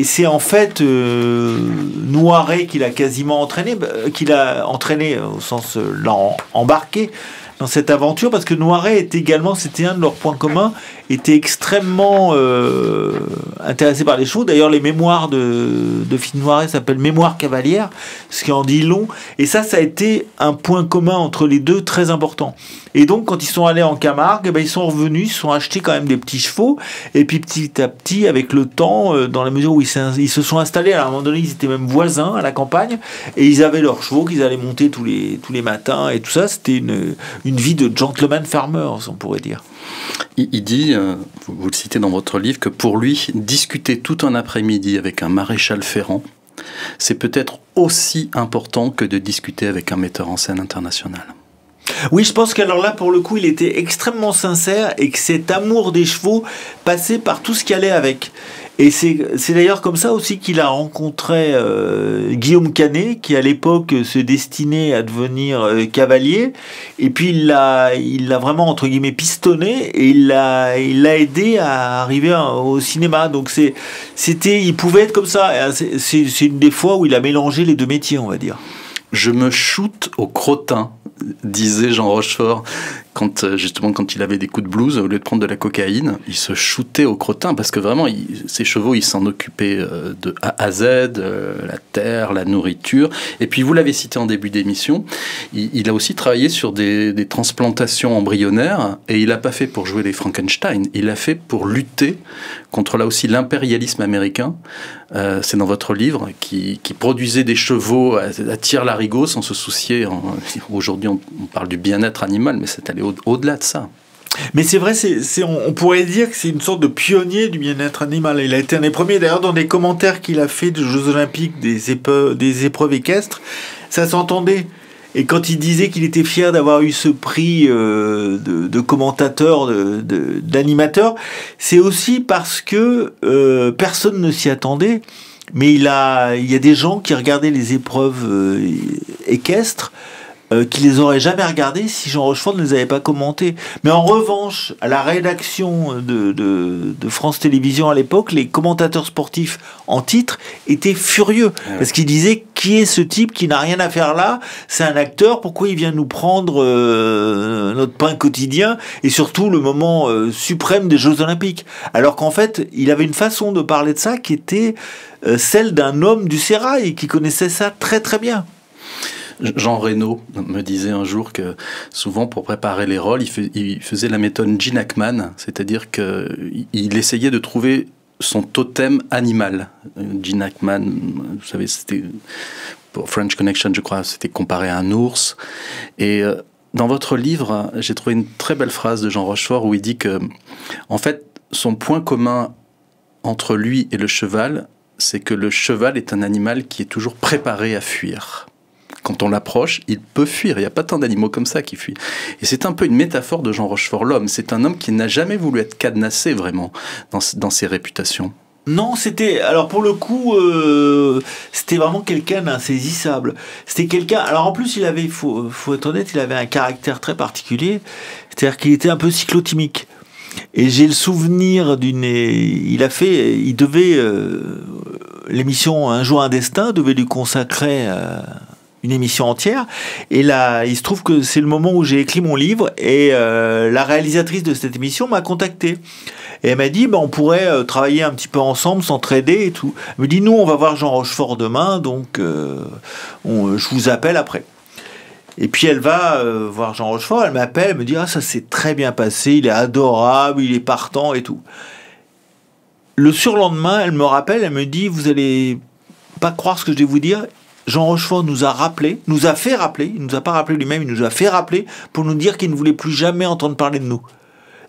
c'est en fait Noiret qu'il a quasiment entraîné, au sens l'a embarqué dans cette aventure, parce que Noiret était également, c'était un de leurs points communs, était extrêmement intéressé par les chevaux. D'ailleurs, les mémoires de Philippe Noiret s'appellent Mémoires cavalières, ce qui en dit long. Et ça a été un point commun entre les deux très important. Et donc, quand ils sont allés en Camargue, ils sont revenus, ils se sont achetés quand même des petits chevaux. Et puis, petit à petit, avec le temps, dans la mesure où ils se sont installés, à un moment donné, ils étaient même voisins à la campagne. Et ils avaient leurs chevaux qu'ils allaient monter tous les matins. Et tout ça, c'était une vie de gentleman farmers, on pourrait dire. Il dit, vous le citez dans votre livre, que pour lui, discuter tout un après-midi avec un maréchal Ferrand, c'est peut-être aussi important que de discuter avec un metteur en scène international. Oui, je pense qu'alors là, pour le coup, il était extrêmement sincère et que cet amour des chevaux passait par tout ce qui allait avec. Et c'est d'ailleurs comme ça aussi qu'il a rencontré Guillaume Canet, qui à l'époque se destinait à devenir cavalier. Et puis il l'a vraiment, entre guillemets, pistonné et il l'a aidé à arriver au cinéma. Donc il pouvait être comme ça. C'est une des fois où il a mélangé les deux métiers, on va dire. Je me shoote au crottin, disait Jean Rochefort, quand il avait des coups de blues, au lieu de prendre de la cocaïne, il se shootait au crottin, parce que vraiment, ses chevaux, il s'en occupait de A à Z, la terre, la nourriture. Et puis, vous l'avez cité en début d'émission, il a aussi travaillé sur des transplantations embryonnaires, et il l'a pas fait pour jouer les Frankenstein, il l'a fait pour lutter contre, là aussi, l'impérialisme américain. C'est dans votre livre, qui produisait des chevaux à tire-larigot sans se soucier. Aujourd'hui, on parle du bien-être animal, mais c'est allé au-delà de ça. Mais c'est vrai, on pourrait dire que c'est une sorte de pionnier du bien-être animal. Il a été un des premiers, d'ailleurs, dans des commentaires qu'il a fait des Jeux Olympiques, des épreuves équestres, ça s'entendait. Et quand il disait qu'il était fier d'avoir eu ce prix de commentateur, d'animateur, c'est aussi parce que personne ne s'y attendait. Mais il y a des gens qui regardaient les épreuves équestres qui les auraient jamais regardés si Jean Rochefort ne les avait pas commentés. Mais en revanche, à la rédaction de France Télévisions à l'époque, les commentateurs sportifs en titre étaient furieux. Parce qu'ils disaient, qui est ce type qui n'a rien à faire là? C'est un acteur, pourquoi il vient nous prendre notre pain quotidien et surtout le moment suprême des Jeux Olympiques? Alors qu'en fait, il avait une façon de parler de ça qui était celle d'un homme du sérail et qui connaissait ça très très bien. Jean Reno me disait un jour que souvent pour préparer les rôles, il faisait la méthode Gene Hackman, c'est-à-dire qu'il essayait de trouver son totem animal. Gene Hackman, vous savez, c'était pour French Connection, je crois, c'était comparé à un ours. Et dans votre livre, j'ai trouvé une très belle phrase de Jean Rochefort où il dit que, en fait, son point commun entre lui et le cheval, c'est que le cheval est un animal qui est toujours préparé à fuir. Quand on l'approche, il peut fuir. Il n'y a pas tant d'animaux comme ça qui fuient. Et c'est un peu une métaphore de Jean Rochefort, l'homme. C'est un homme qui n'a jamais voulu être cadenassé, vraiment, dans ses réputations. Non, alors pour le coup, c'était vraiment quelqu'un d'insaisissable. C'était quelqu'un, alors en plus, faut être honnête, il avait un caractère très particulier. C'est-à-dire qu'il était un peu cyclotimique. Et j'ai le souvenir l'émission Un jour un destin devait lui consacrer une émission entière. Et là, il se trouve que c'est le moment où j'ai écrit mon livre et la réalisatrice de cette émission m'a contacté. Et elle m'a dit, on pourrait travailler un petit peu ensemble, s'entraider et tout. Elle me dit, nous, on va voir Jean Rochefort demain, donc je vous appelle après. Et puis elle va voir Jean Rochefort, elle m'appelle, elle me dit, ça s'est très bien passé, il est adorable, il est partant et tout. Le surlendemain, elle me rappelle, elle me dit, vous allez pas croire ce que je vais vous dire, Jean Rochefort nous a fait rappeler, il nous a pas rappelé lui-même, il nous a fait rappeler pour nous dire qu'il ne voulait plus jamais entendre parler de nous.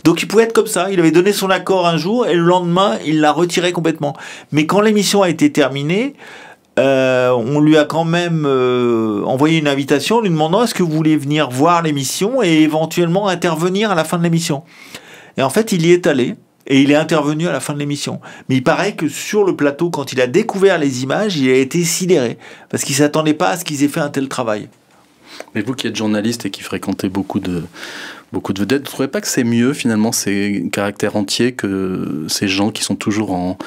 Donc il pouvait être comme ça, il avait donné son accord un jour et le lendemain, il l'a retiré complètement. Mais quand l'émission a été terminée, on lui a quand même envoyé une invitation lui demandant est-ce que vous voulez venir voir l'émission et éventuellement intervenir à la fin de l'émission. Et en fait, il y est allé. Et il est intervenu à la fin de l'émission. Mais il paraît que sur le plateau, quand il a découvert les images, il a été sidéré. Parce qu'il ne s'attendait pas à ce qu'ils aient fait un tel travail. Mais vous qui êtes journaliste et qui fréquentez beaucoup de vedettes, vous ne trouvez pas que c'est mieux, finalement, ces caractères entiers, que ces gens qui sont toujours en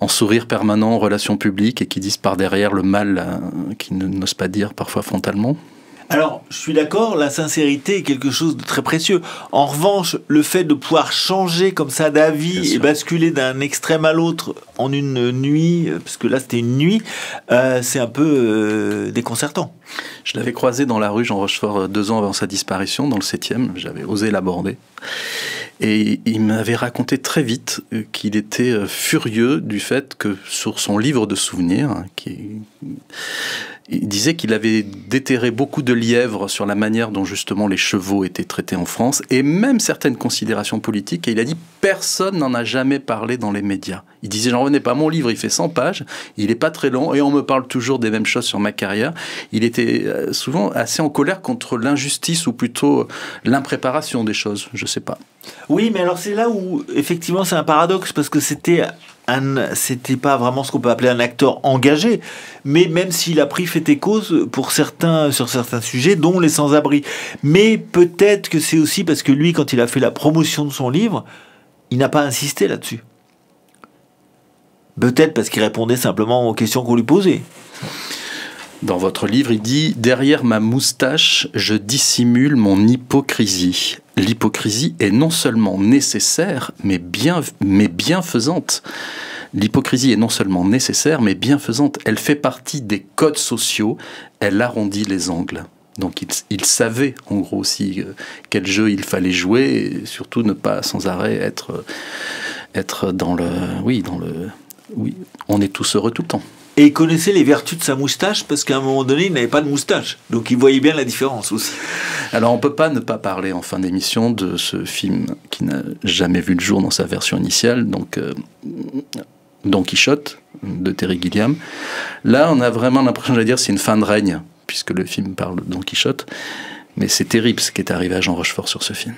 sourire permanent, en relations publiques, et qui disent par derrière le mal qu'ils n'osent pas dire parfois frontalement? Alors, je suis d'accord, la sincérité est quelque chose de très précieux. En revanche, le fait de pouvoir changer comme ça d'avis et basculer d'un extrême à l'autre en une nuit, parce que là c'était une nuit, c'est un peu déconcertant. Je l'avais croisé dans la rue, Jean Rochefort, 2 ans avant sa disparition, dans le 7e, j'avais osé l'aborder. Et il m'avait raconté très vite qu'il était furieux du fait que sur son livre de souvenirs, Il disait qu'il avait déterré beaucoup de lièvres sur la manière dont justement les chevaux étaient traités en France, et même certaines considérations politiques, et il a dit personne n'en a jamais parlé dans les médias. Il disait j'en revenais pas, mon livre il fait 100 pages, il est pas très long, et on me parle toujours des mêmes choses sur ma carrière. Il était souvent assez en colère contre l'injustice, ou plutôt l'impréparation des choses, je sais pas. Oui, mais alors c'est là où effectivement c'est un paradoxe, parce que c'était pas vraiment ce qu'on peut appeler un acteur engagé, mais même s'il a pris fait et cause pour certains, sur certains sujets, dont les sans-abri. Mais peut-être que c'est aussi parce que lui, quand il a fait la promotion de son livre, il n'a pas insisté là-dessus. Peut-être parce qu'il répondait simplement aux questions qu'on lui posait. Dans votre livre, il dit « Derrière ma moustache, je dissimule mon hypocrisie. L'hypocrisie est non seulement nécessaire, mais bienfaisante. L'hypocrisie est non seulement nécessaire, mais bienfaisante. Elle fait partie des codes sociaux. Elle arrondit les angles. » Donc il savait, en gros aussi, quel jeu il fallait jouer, et surtout ne pas sans arrêt être dans le... Oui, on est tous heureux tout le temps. Et il connaissait les vertus de sa moustache, parce qu'à un moment donné, il n'avait pas de moustache. Donc il voyait bien la différence aussi. Alors on ne peut pas ne pas parler en fin d'émission de ce film qui n'a jamais vu le jour dans sa version initiale, donc Don Quichotte, de Terry Gilliam. Là, on a vraiment l'impression, j'allais dire, c'est une fin de règne, puisque le film parle de Don Quichotte. Mais c'est terrible ce qui est arrivé à Jean Rochefort sur ce film.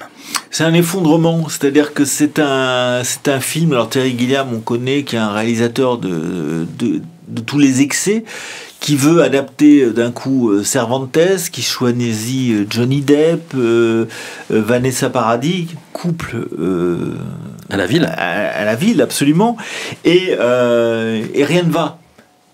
C'est un effondrement, c'est-à-dire que c'est un film, alors Terry Gilliam, on connaît, qui est un réalisateur de tous les excès, qui veut adapter d'un coup Cervantes, qui choisit Johnny Depp, Vanessa Paradis, couple à la ville. À la ville, absolument, et rien ne va.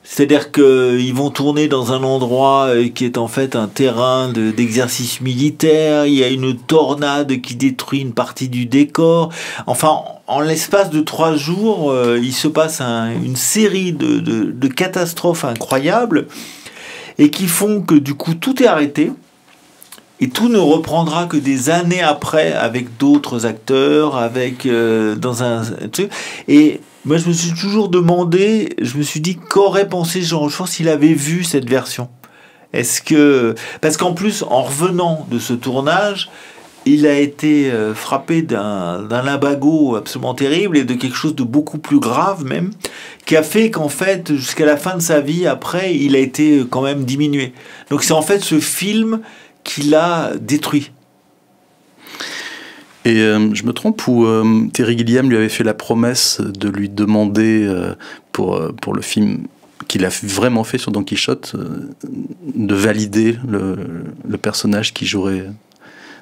C'est-à-dire qu'ils vont tourner dans un endroit qui est en fait un terrain d'exercice militaire, il y a une tornade qui détruit une partie du décor. Enfin, en l'espace de 3 jours, il se passe une série de catastrophes incroyables, et qui font que du coup tout est arrêté, et tout ne reprendra que des années après, avec d'autres acteurs, dans un truc. Et moi, je me suis toujours demandé, je me suis dit, qu'aurait pensé Jean Rochefort s'il avait vu cette version ? Parce qu'en plus, en revenant de ce tournage, il a été frappé d'un lumbago absolument terrible, et de quelque chose de beaucoup plus grave même, qui a fait qu'en fait, jusqu'à la fin de sa vie, après, il a été quand même diminué. Donc c'est en fait ce film qui l'a détruit. Et je me trompe, où Terry Gilliam lui avait fait la promesse de lui demander, pour le film qu'il a vraiment fait sur Don Quichotte, de valider le personnage qui jouerait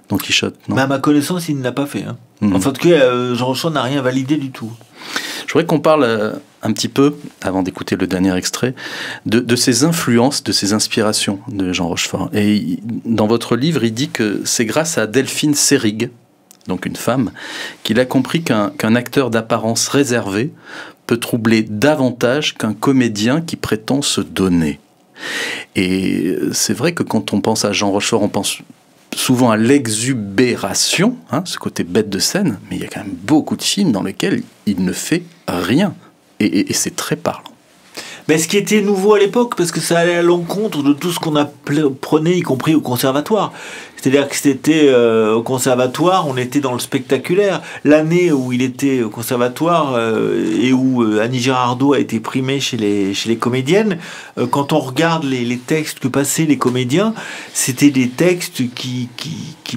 Don Quichotte. Non, mais à ma connaissance, il ne l'a pas fait. Hein. Enfin, en tout cas, Jean Rochefort n'a rien validé du tout. Je voudrais qu'on parle un petit peu, avant d'écouter le dernier extrait, de ses influences, de ses inspirations de Jean Rochefort. Et dans votre livre, il dit que c'est grâce à Delphine Seyrig, donc une femme, qu'il a compris qu'un acteur d'apparence réservée peut troubler davantage qu'un comédien qui prétend se donner. Et c'est vrai que quand on pense à Jean Rochefort, on pense souvent à l'exubération, ce côté bête de scène, mais il y a quand même beaucoup de films dans lesquels il ne fait rien. Et c'est très parlant. Mais ce qui était nouveau à l'époque, parce que ça allait à l'encontre de tout ce qu'on apprenait, y compris au conservatoire. C'est-à-dire que c'était au conservatoire, on était dans le spectaculaire. L'année où il était au conservatoire et où Annie Girardot a été primée chez les comédiennes, quand on regarde les textes que passaient les comédiens, c'était des textes qui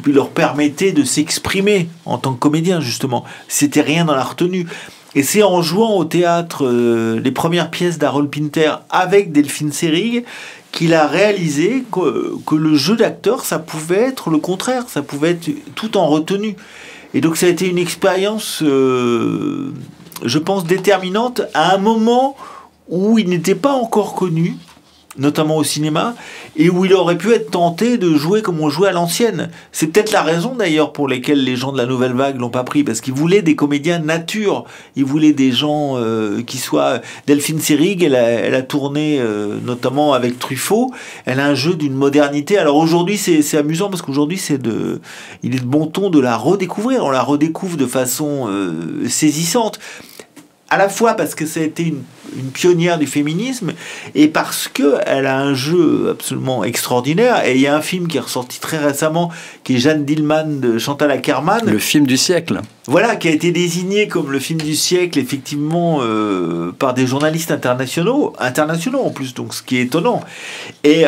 leur permettaient de s'exprimer en tant que comédien, justement. C'était rien dans la retenue. Et c'est en jouant au théâtre les premières pièces d'Harold Pinter avec Delphine Seyrig qu'il a réalisé que le jeu d'acteur, ça pouvait être le contraire, ça pouvait être tout en retenue. Et donc ça a été une expérience, je pense, déterminante à un moment où il n'était pas encore connu, notamment au cinéma, et où il aurait pu être tenté de jouer comme on jouait à l'ancienne. C'est peut-être la raison d'ailleurs pour laquelle les gens de la Nouvelle Vague l'ont pas pris, parce qu'ils voulaient des comédiens nature, ils voulaient des gens qui soient... Delphine Seyrig, elle a tourné notamment avec Truffaut, elle a un jeu d'une modernité. Alors aujourd'hui c'est amusant, parce qu'aujourd'hui il est de bon ton de la redécouvrir, on la redécouvre de façon saisissante. À la fois parce que ça a été une pionnière du féminisme, et parce qu'elle a un jeu absolument extraordinaire. Et il y a un film qui est ressorti très récemment, qui est Jeanne Dillman de Chantal Akerman. Le film du siècle. Voilà, qui a été désigné comme le film du siècle, effectivement, par des journalistes internationaux en plus, donc ce qui est étonnant. Et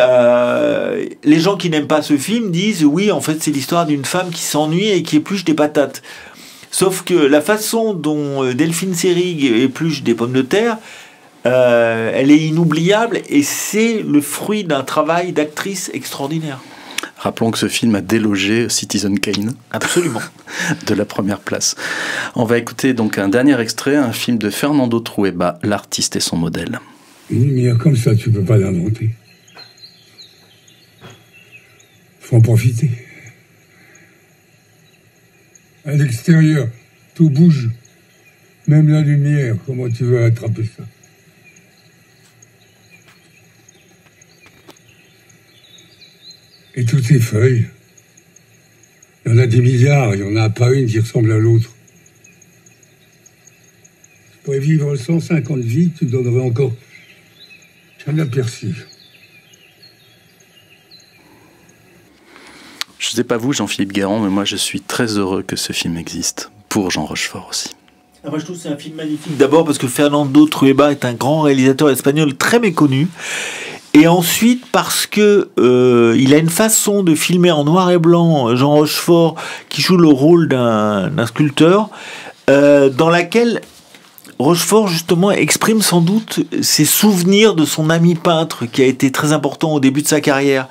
les gens qui n'aiment pas ce film disent, oui, en fait, c'est l'histoire d'une femme qui s'ennuie et qui épluche des patates. Sauf que la façon dont Delphine Seyrig épluche des pommes de terre, elle est inoubliable, et c'est le fruit d'un travail d'actrice extraordinaire. Rappelons que ce film a délogé Citizen Kane. Absolument. De la première place. On va écouter donc un dernier extrait, un film de Fernando Trueba, L'artiste et son modèle. Une lumière comme ça, tu peux pas l'inventer. Faut en profiter. À l'extérieur, tout bouge. Même la lumière, comment tu veux attraper ça? Et toutes ces feuilles, il y en a des milliards, il n'y en a pas une qui ressemble à l'autre. Tu pourrais vivre 150 vies, tu donnerais encore un aperçu. Je ne sais pas vous, Jean-Philippe Guérand, mais moi je suis très heureux que ce film existe, pour Jean Rochefort aussi. Moi je trouve que c'est un film magnifique. D'abord parce que Fernando Trueba est un grand réalisateur espagnol très méconnu. Et ensuite parce que il a une façon de filmer en noir et blanc, Jean Rochefort, qui joue le rôle d'un sculpteur, dans laquelle Rochefort justement exprime sans doute ses souvenirs de son ami peintre qui a été très important au début de sa carrière.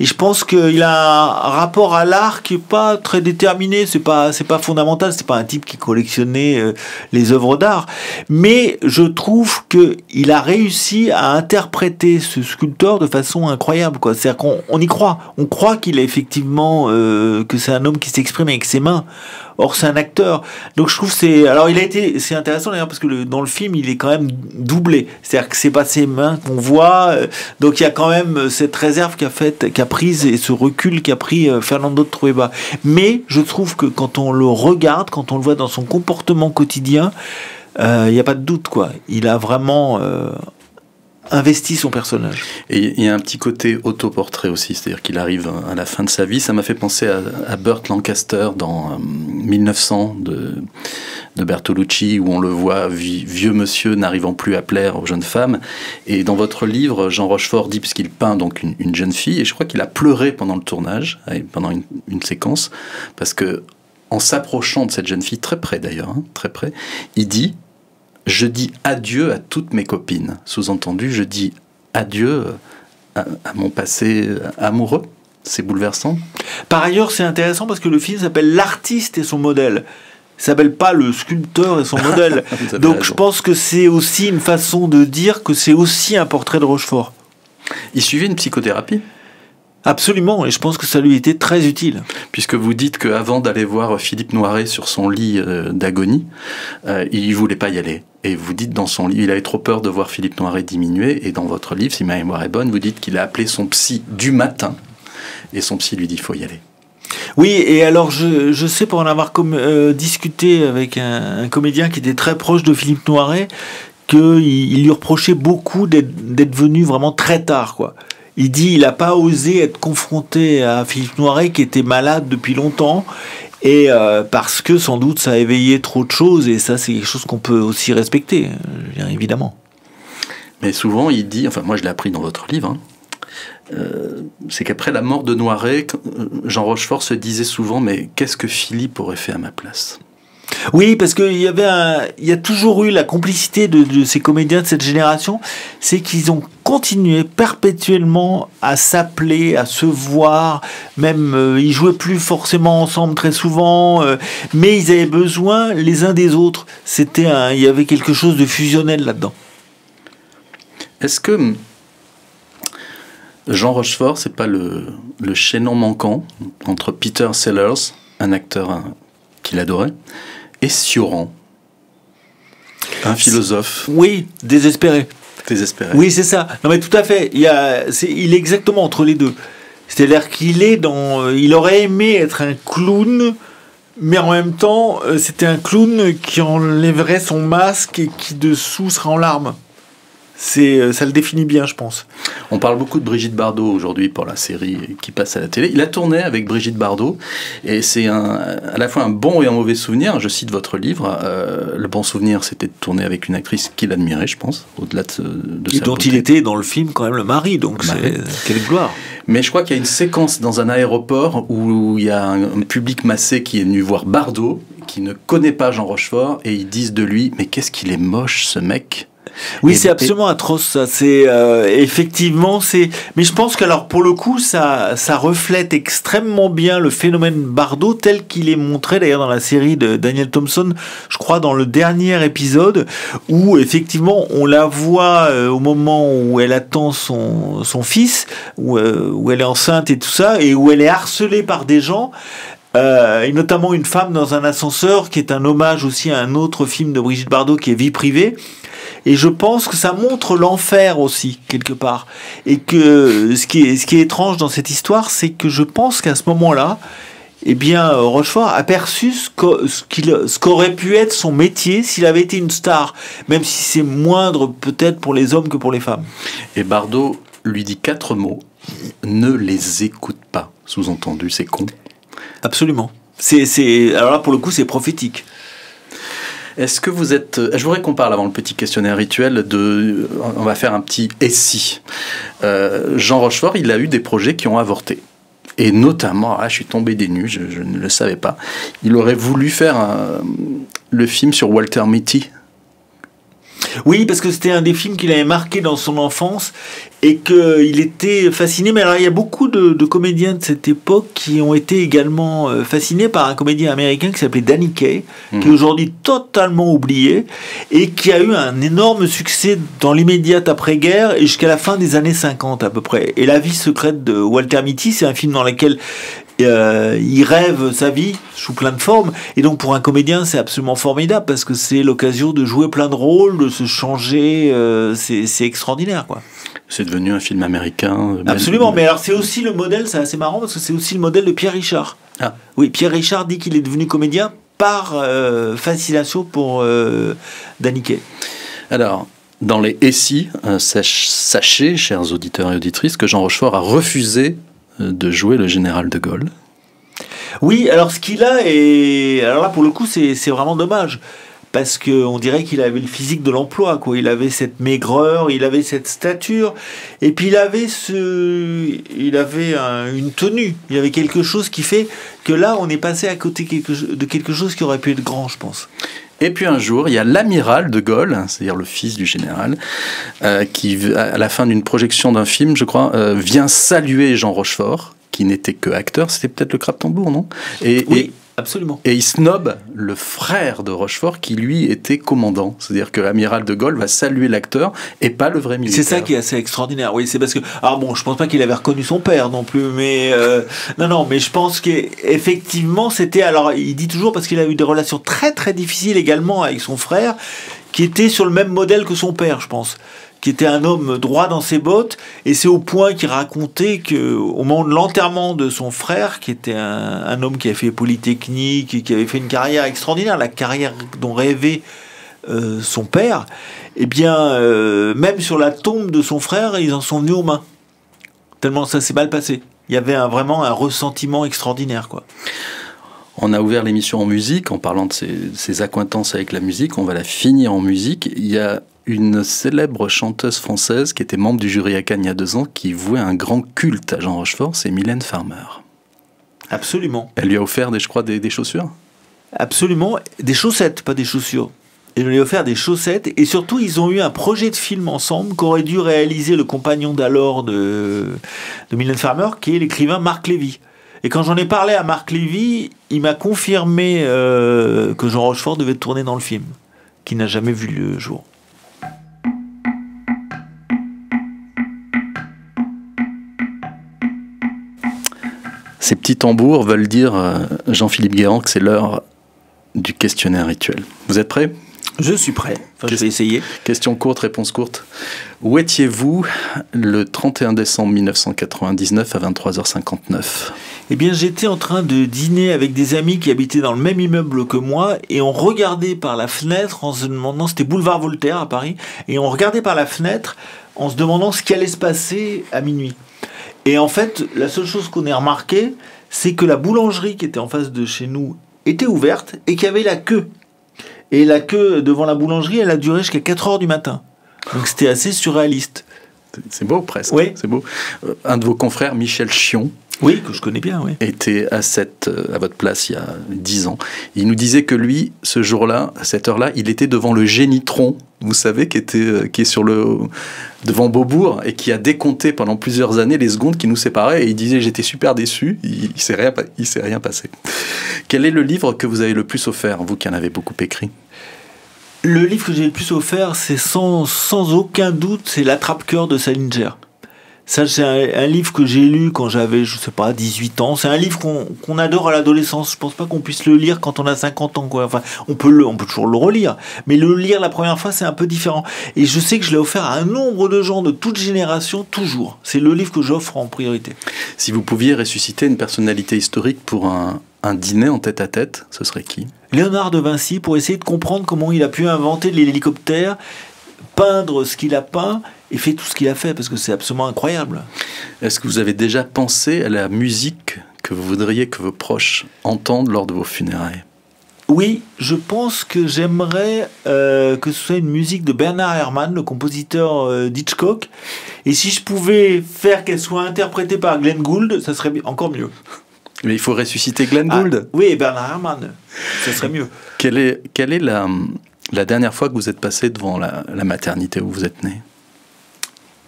Et je pense qu'il a un rapport à l'art qui est pas très déterminé, c'est pas fondamental, c'est pas un type qui collectionnait les œuvres d'art, mais je trouve que il a réussi à interpréter ce sculpteur de façon incroyable, quoi. C'est-à-dire qu'on y croit, on croit qu'il est effectivement que c'est un homme qui s'exprime avec ses mains. Or c'est un acteur, donc je trouve c'est intéressant d'ailleurs parce que dans le film il est quand même doublé, c'est-à-dire que c'est pas ses mains qu'on voit, donc il y a quand même cette réserve qu'a prise et ce recul qu'a pris Fernando Trueba. Mais je trouve que quand on le regarde, quand on le voit dans son comportement quotidien, il n'y a pas de doute, quoi. Il a vraiment investi son personnage. Et il y a un petit côté autoportrait aussi, c'est-à-dire qu'il arrive à la fin de sa vie. Ça m'a fait penser à Burt Lancaster dans 1900 de Bertolucci, où on le voit vieux monsieur n'arrivant plus à plaire aux jeunes femmes. Et dans votre livre, Jean Rochefort dit, puisqu'il peint donc une jeune fille, et je crois qu'il a pleuré pendant le tournage, pendant une séquence, parce que en s'approchant de cette jeune fille, très près d'ailleurs, hein, très près, il dit: je dis adieu à toutes mes copines. Sous-entendu, je dis adieu à mon passé amoureux. C'est bouleversant. Par ailleurs, c'est intéressant parce que le film s'appelle L'artiste et son modèle. Il s'appelle pas le sculpteur et son modèle. Donc raison. Je pense que c'est aussi une façon de dire que c'est aussi un portrait de Rochefort. Il suivait une psychothérapie ? Absolument, et je pense que ça lui était très utile. Puisque vous dites qu'avant d'aller voir Philippe Noiret sur son lit d'agonie, il ne voulait pas y aller. Et vous dites dans son livre, il avait trop peur de voir Philippe Noiret diminuer, et dans votre livre, si ma mémoire est bonne, vous dites qu'il a appelé son psy du matin, et son psy lui dit: il faut y aller. Oui, et alors je sais, pour en avoir discuté avec un comédien qui était très proche de Philippe Noiret, qu'il lui reprochait beaucoup d'être venu vraiment très tard, quoi. Il dit qu'il n'a pas osé être confronté à Philippe Noiret, qui était malade depuis longtemps, et parce que sans doute ça a éveillé trop de choses, et ça c'est quelque chose qu'on peut aussi respecter, bien évidemment. Mais souvent il dit, enfin moi je l'ai appris dans votre livre, hein, c'est qu'après la mort de Noiret, Jean Rochefort se disait souvent: mais qu'est-ce que Philippe aurait fait à ma place ? Oui, parce qu'il y a toujours eu la complicité de ces comédiens de cette génération, c'est qu'ils ont continué perpétuellement à s'appeler, à se voir, même ils jouaient plus forcément ensemble très souvent, mais ils avaient besoin les uns des autres. Il y avait quelque chose de fusionnel là-dedans. Est-ce que Jean Rochefort, c'est pas le chaînon manquant entre Peter Sellers, un acteur qu'il adorait, et Sioran, un philosophe? Oui, désespéré. Désespéré. Oui, c'est ça. Non, mais tout à fait. Il est exactement entre les deux. C'est-à-dire il aurait aimé être un clown, mais en même temps, c'était un clown qui enlèverait son masque et qui dessous serait en larmes. ça le définit bien, je pense. On parle beaucoup de Brigitte Bardot aujourd'hui pour la série qui passe à la télé. Il a tourné avec Brigitte Bardot et c'est à la fois un bon et un mauvais souvenir. Je cite votre livre. Le bon souvenir, c'était de tourner avec une actrice qu'il admirait, je pense, au-delà de et sa dont beauté. il était dans le film quand même le mari, donc quelle gloire. Mais je crois qu'il y a une séquence dans un aéroport où il y a un public massé qui est venu voir Bardot, qui ne connaît pas Jean Rochefort, et ils disent de lui « Mais qu'est-ce qu'il est moche, ce mec !» Oui, c'est absolument atroce, ça. C'est effectivement, mais je pense que alors pour le coup, ça reflète extrêmement bien le phénomène Bardot tel qu'il est montré d'ailleurs dans la série de Daniel Thompson. Je crois dans le dernier épisode où effectivement on la voit au moment où elle attend son fils, où elle est enceinte et tout ça, et où elle est harcelée par des gens. Et notamment une femme dans un ascenseur, qui est un hommage aussi à un autre film de Brigitte Bardot qui est Vie privée. Et je pense que ça montre l'enfer aussi, quelque part. Et que ce qui est étrange dans cette histoire, c'est que je pense qu'à ce moment-là, eh bien, Rochefort a perçu ce qu'aurait pu être son métier s'il avait été une star, même si c'est moindre peut-être pour les hommes que pour les femmes. Et Bardot lui dit 4 mots, ne les écoute pas. Sous-entendu, c'est con. Absolument. Alors là, pour le coup, c'est prophétique. Est-ce que vous êtes... Je voudrais qu'on parle avant le petit questionnaire rituel de... On va faire un petit « et si ». Jean Rochefort, il a eu des projets qui ont avorté. Et notamment, je suis tombé des nues, je ne le savais pas, il aurait voulu faire le film sur Walter Mitty. Oui, parce que c'était un des films qu'il avait marqué dans son enfance et qu'il était fasciné. Mais alors, il y a beaucoup de comédiens de cette époque qui ont été également fascinés par un comédien américain qui s'appelait Danny Kaye, qui est aujourd'hui totalement oublié et qui a eu un énorme succès dans l'immédiate après-guerre et jusqu'à la fin des années 50 à peu près. Et La vie secrète de Walter Mitty, c'est un film dans lequel il rêve sa vie sous plein de formes, et donc pour un comédien c'est absolument formidable parce que c'est l'occasion de jouer plein de rôles, de se changer, c'est extraordinaire quoi. C'est devenu un film américain. Absolument, mais alors c'est aussi le modèle, c'est assez marrant parce que c'est aussi le modèle de Pierre Richard. Ah. Oui, Pierre Richard dit qu'il est devenu comédien par fascination pour Danny Kaye. Alors, dans les « et si », sachez, chers auditeurs et auditrices, que Jean Rochefort a refusé de jouer le général de Gaulle. Oui, alors ce qu'il a, et alors là pour le coup c'est vraiment dommage, parce qu'on dirait qu'il avait le physique de l'emploi, quoi. Il avait cette maigreur, il avait cette stature, et puis il avait une tenue, il y avait quelque chose qui fait que là on est passé à côté de quelque chose qui aurait pu être grand, je pense. Et puis un jour, il y a l'amiral de Gaulle, c'est-à-dire le fils du général, qui, à la fin d'une projection d'un film, je crois, vient saluer Jean Rochefort, qui n'était que acteur. C'était peut-être le Crabe-Tambour, non ? Oui, absolument. Et il snobe le frère de Rochefort, qui lui était commandant. C'est-à-dire que l'amiral de Gaulle va saluer l'acteur et pas le vrai militaire. C'est ça qui est assez extraordinaire. Oui, c'est parce que... Alors bon, je pense pas qu'il avait reconnu son père non plus, mais... Non, mais je pense qu'effectivement, c'était... Alors, il dit toujours, parce qu'il a eu des relations très très difficiles également avec son frère, qui était sur le même modèle que son père, je pense, qui était un homme droit dans ses bottes, et c'est au point qu'il racontait qu'au moment de l'enterrement de son frère, qui était un homme qui avait fait Polytechnique, qui avait fait une carrière extraordinaire, la carrière dont rêvait son père, eh bien, même sur la tombe de son frère, ils en sont venus aux mains. Tellement ça s'est mal passé. Il y avait vraiment un ressentiment extraordinaire, quoi. On a ouvert l'émission en musique, en parlant de ses accointances avec la musique. On va la finir en musique. Il y a une célèbre chanteuse française qui était membre du jury à Cannes il y a 2 ans, qui vouait un grand culte à Jean Rochefort, c'est Mylène Farmer. Absolument. Elle lui a offert, je crois, des chaussures ? Absolument. Des chaussettes, pas des chaussures. Elle lui a offert des chaussettes, et surtout, ils ont eu un projet de film ensemble qu'aurait dû réaliser le compagnon d'alors de Mylène Farmer, qui est l'écrivain Marc Lévy. Et quand j'en ai parlé à Marc Lévy, il m'a confirmé que Jean Rochefort devait tourner dans le film, qui n'a jamais vu le jour. Ces petits tambours veulent dire, Jean-Philippe Guérand, que c'est l'heure du questionnaire rituel. Vous êtes prêts ? Je suis prêt. Enfin, je vais essayer. Question courte, réponse courte. Où étiez-vous le 31 décembre 1999 à 23h59 ? Eh bien, j'étais en train de dîner avec des amis qui habitaient dans le même immeuble que moi et on regardait par la fenêtre en se demandant, c'était boulevard Voltaire à Paris, et on regardait par la fenêtre en se demandant ce qui allait se passer à minuit. Et en fait, la seule chose qu'on ait remarqué, c'est que la boulangerie qui était en face de chez nous était ouverte et qu'il y avait la queue. Et la queue devant la boulangerie, elle a duré jusqu'à 4h du matin. Donc c'était assez surréaliste. C'est beau presque. Oui. C'est beau. Un de vos confrères, Michel Chion, oui, que je connais bien, oui, était à votre place il y a 10 ans. Il nous disait que lui, ce jour-là, à cette heure-là, il était devant le Génitron, vous savez, qui est devant Beaubourg et qui a décompté pendant plusieurs années les secondes qui nous séparaient. Et il disait, j'étais super déçu, il s'est rien passé. Quel est le livre que vous avez le plus offert, vous qui en avez beaucoup écrit ? Le livre que j'ai le plus offert, c'est sans aucun doute, c'est L'Attrape-cœur de Salinger. Ça, c'est un livre que j'ai lu quand j'avais, je sais pas, 18 ans. C'est un livre qu'on adore à l'adolescence. Je pense pas qu'on puisse le lire quand on a 50 ans, quoi. Enfin, on peut toujours le relire. Mais le lire la première fois, c'est un peu différent. Et je sais que je l'ai offert à un nombre de gens de toute génération, toujours. C'est le livre que j'offre en priorité. Si vous pouviez ressusciter une personnalité historique pour un dîner en tête-à-tête, ce serait qui ? Léonard de Vinci, pour essayer de comprendre comment il a pu inventer l'hélicoptère, peindre ce qu'il a peint et fait tout ce qu'il a fait, parce que c'est absolument incroyable. Est-ce que vous avez déjà pensé à la musique que vous voudriez que vos proches entendent lors de vos funérailles ? Oui, je pense que j'aimerais que ce soit une musique de Bernard Herrmann, le compositeur d'Hitchcock, et si je pouvais faire qu'elle soit interprétée par Glenn Gould, ça serait encore mieux. Mais il faut ressusciter Glenn Gould. Oui, Bernard Herrmann, ça serait mieux. Quelle est la dernière fois que vous êtes passé devant la maternité où vous êtes né ?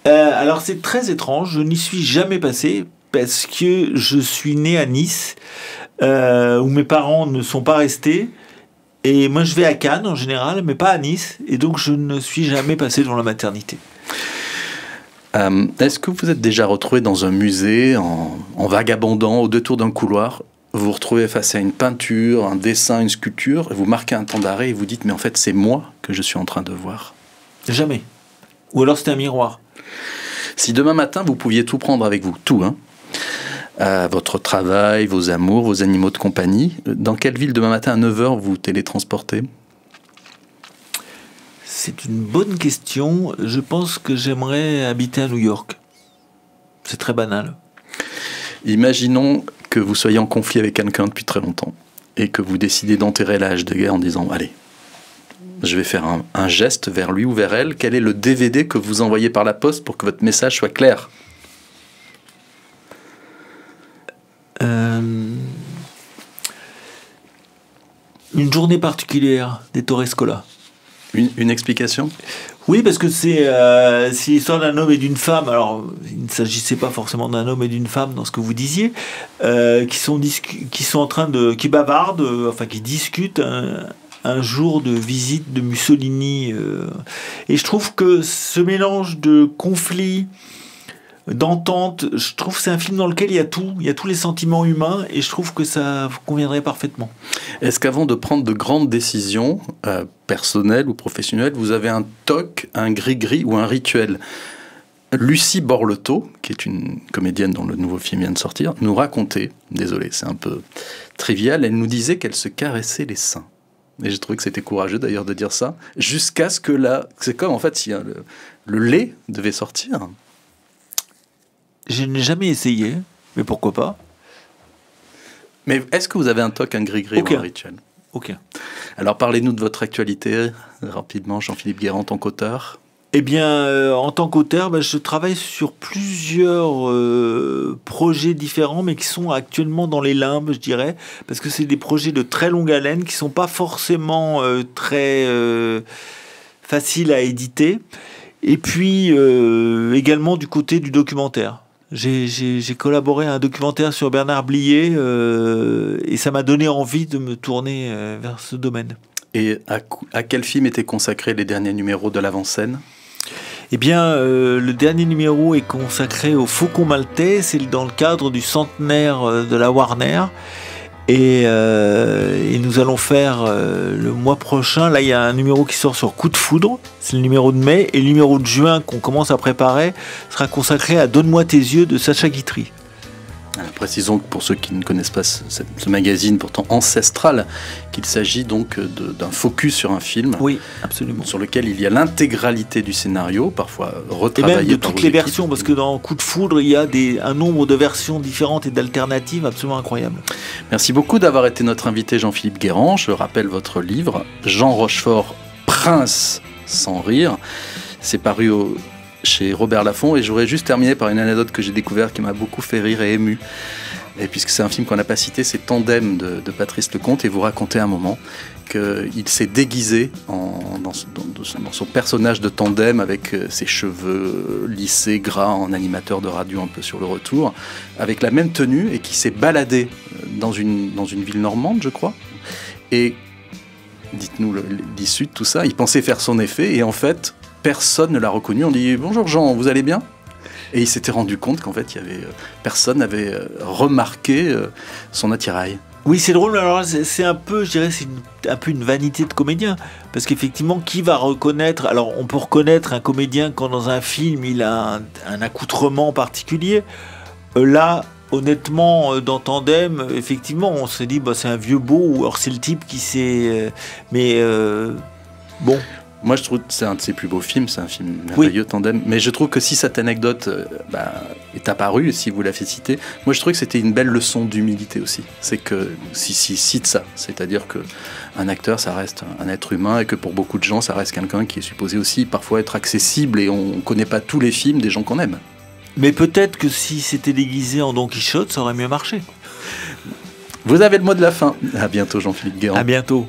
Alors c'est très étrange, je n'y suis jamais passé parce que je suis né à Nice où mes parents ne sont pas restés et moi je vais à Cannes en général mais pas à Nice et donc je ne suis jamais passé devant la maternité. Est-ce que vous êtes déjà retrouvé dans un musée en vagabondant au détour d'un couloir ? Vous vous retrouvez face à une peinture, un dessin, une sculpture, et vous marquez un temps d'arrêt et vous dites mais en fait c'est moi que je suis en train de voir. Jamais. Ou alors c'était un miroir. Si demain matin, vous pouviez tout prendre avec vous, tout, votre travail, vos amours, vos animaux de compagnie, dans quelle ville demain matin à 9h vous télétransportez ? C'est une bonne question. Je pense que j'aimerais habiter à New York. C'est très banal. Imaginons que vous soyez en conflit avec quelqu'un depuis très longtemps et que vous décidez d'enterrer la hache de guerre en disant « Allez, je vais faire un geste vers lui ou vers elle. Quel est le DVD que vous envoyez par la poste pour que votre message soit clair ? » Une journée particulière des Torres Scola. Une explication ? Oui, parce que c'est l'histoire d'un homme et d'une femme. Alors, il ne s'agissait pas forcément d'un homme et d'une femme dans ce que vous disiez, qui bavardent, qui discutent un jour de visite de Mussolini. Et je trouve que ce mélange de conflits, d'entente, je trouve que c'est un film dans lequel il y a tous les sentiments humains, et je trouve que ça conviendrait parfaitement. Est-ce qu'avant de prendre de grandes décisions, personnelles ou professionnelles, vous avez un toc, un gris-gris ou un rituel ? Lucie Borletot, qui est une comédienne dont le nouveau film vient de sortir, nous racontait, désolé, c'est un peu trivial, elle nous disait qu'elle se caressait les seins. Et j'ai trouvé que c'était courageux d'ailleurs de dire ça, jusqu'à ce que c'est comme en fait si le lait devait sortir. Je n'ai jamais essayé, mais pourquoi pas ? Mais est-ce que vous avez un toc, un gris-gris ou un rituel ? Aucun. Alors parlez-nous de votre actualité, rapidement, Jean-Philippe Guérand, en tant qu'auteur. Eh bien, en tant qu'auteur, je travaille sur plusieurs projets différents, mais qui sont actuellement dans les limbes, je dirais, parce que c'est des projets de très longue haleine, qui ne sont pas forcément très faciles à éditer. Et puis, également du côté du documentaire. J'ai collaboré à un documentaire sur Bernard Blier et ça m'a donné envie de me tourner vers ce domaine. Et à quel film étaient consacrés les derniers numéros de l'avant-scène ? Eh bien, le dernier numéro est consacré au Faucon Maltais, c'est dans le cadre du centenaire de la Warner. Et nous allons faire le mois prochain, là il y a un numéro qui sort sur Coup de foudre, c'est le numéro de mai, et le numéro de juin qu'on commence à préparer sera consacré à Donne-moi tes yeux de Sacha Guitry. Alors, précisons que pour ceux qui ne connaissent pas ce magazine pourtant ancestral, qu'il s'agit donc d'un focus sur un film, oui, absolument, sur lequel il y a l'intégralité du scénario, parfois retravaillé, et même de toutes les versions, parce que dans Coup de foudre, il y a un nombre de versions différentes et d'alternatives absolument incroyables. Merci beaucoup d'avoir été notre invité, Jean-Philippe Guérand. Je rappelle votre livre, Jean Rochefort, Prince sans rire. C'est paru chez Robert Laffont, et je voudrais juste terminer par une anecdote que j'ai découverte qui m'a beaucoup fait rire et ému. Et puisque c'est un film qu'on n'a pas cité, c'est Tandem de Patrice Lecomte, et vous racontez un moment qu'il s'est déguisé dans son personnage de Tandem, avec ses cheveux lissés, gras, en animateur de radio un peu sur le retour, avec la même tenue, et qui s'est baladé dans une ville normande, je crois. Et dites-nous l'issue de tout ça. Il pensait faire son effet, et en fait, personne ne l'a reconnu. On dit « Bonjour Jean, vous allez bien ?» Et il s'était rendu compte qu'en fait, personne n'avait remarqué son attirail. Oui, c'est drôle. Alors, c'est un peu, je dirais, c'est un peu une vanité de comédien. Parce qu'effectivement, qui va reconnaître... Alors, on peut reconnaître un comédien quand dans un film, il a un accoutrement particulier. Là, honnêtement, dans Tandem, effectivement, on se dit, c'est un vieux beau, ou alors c'est le type qui s'est... bon... Moi, je trouve que c'est un de ses plus beaux films, c'est un film merveilleux, oui. Tandem. Mais je trouve que si cette anecdote est apparue, si vous la faites citer, moi, je trouve que c'était une belle leçon d'humilité aussi. C'est que, si cite ça, c'est-à-dire qu'un acteur, ça reste un être humain, et que pour beaucoup de gens, ça reste quelqu'un qui est supposé aussi parfois être accessible, et on ne connaît pas tous les films des gens qu'on aime. Mais peut-être que si c'était déguisé en Don Quichotte, ça aurait mieux marché. Vous avez le mot de la fin. À bientôt, Jean-Philippe Guérand. À bientôt.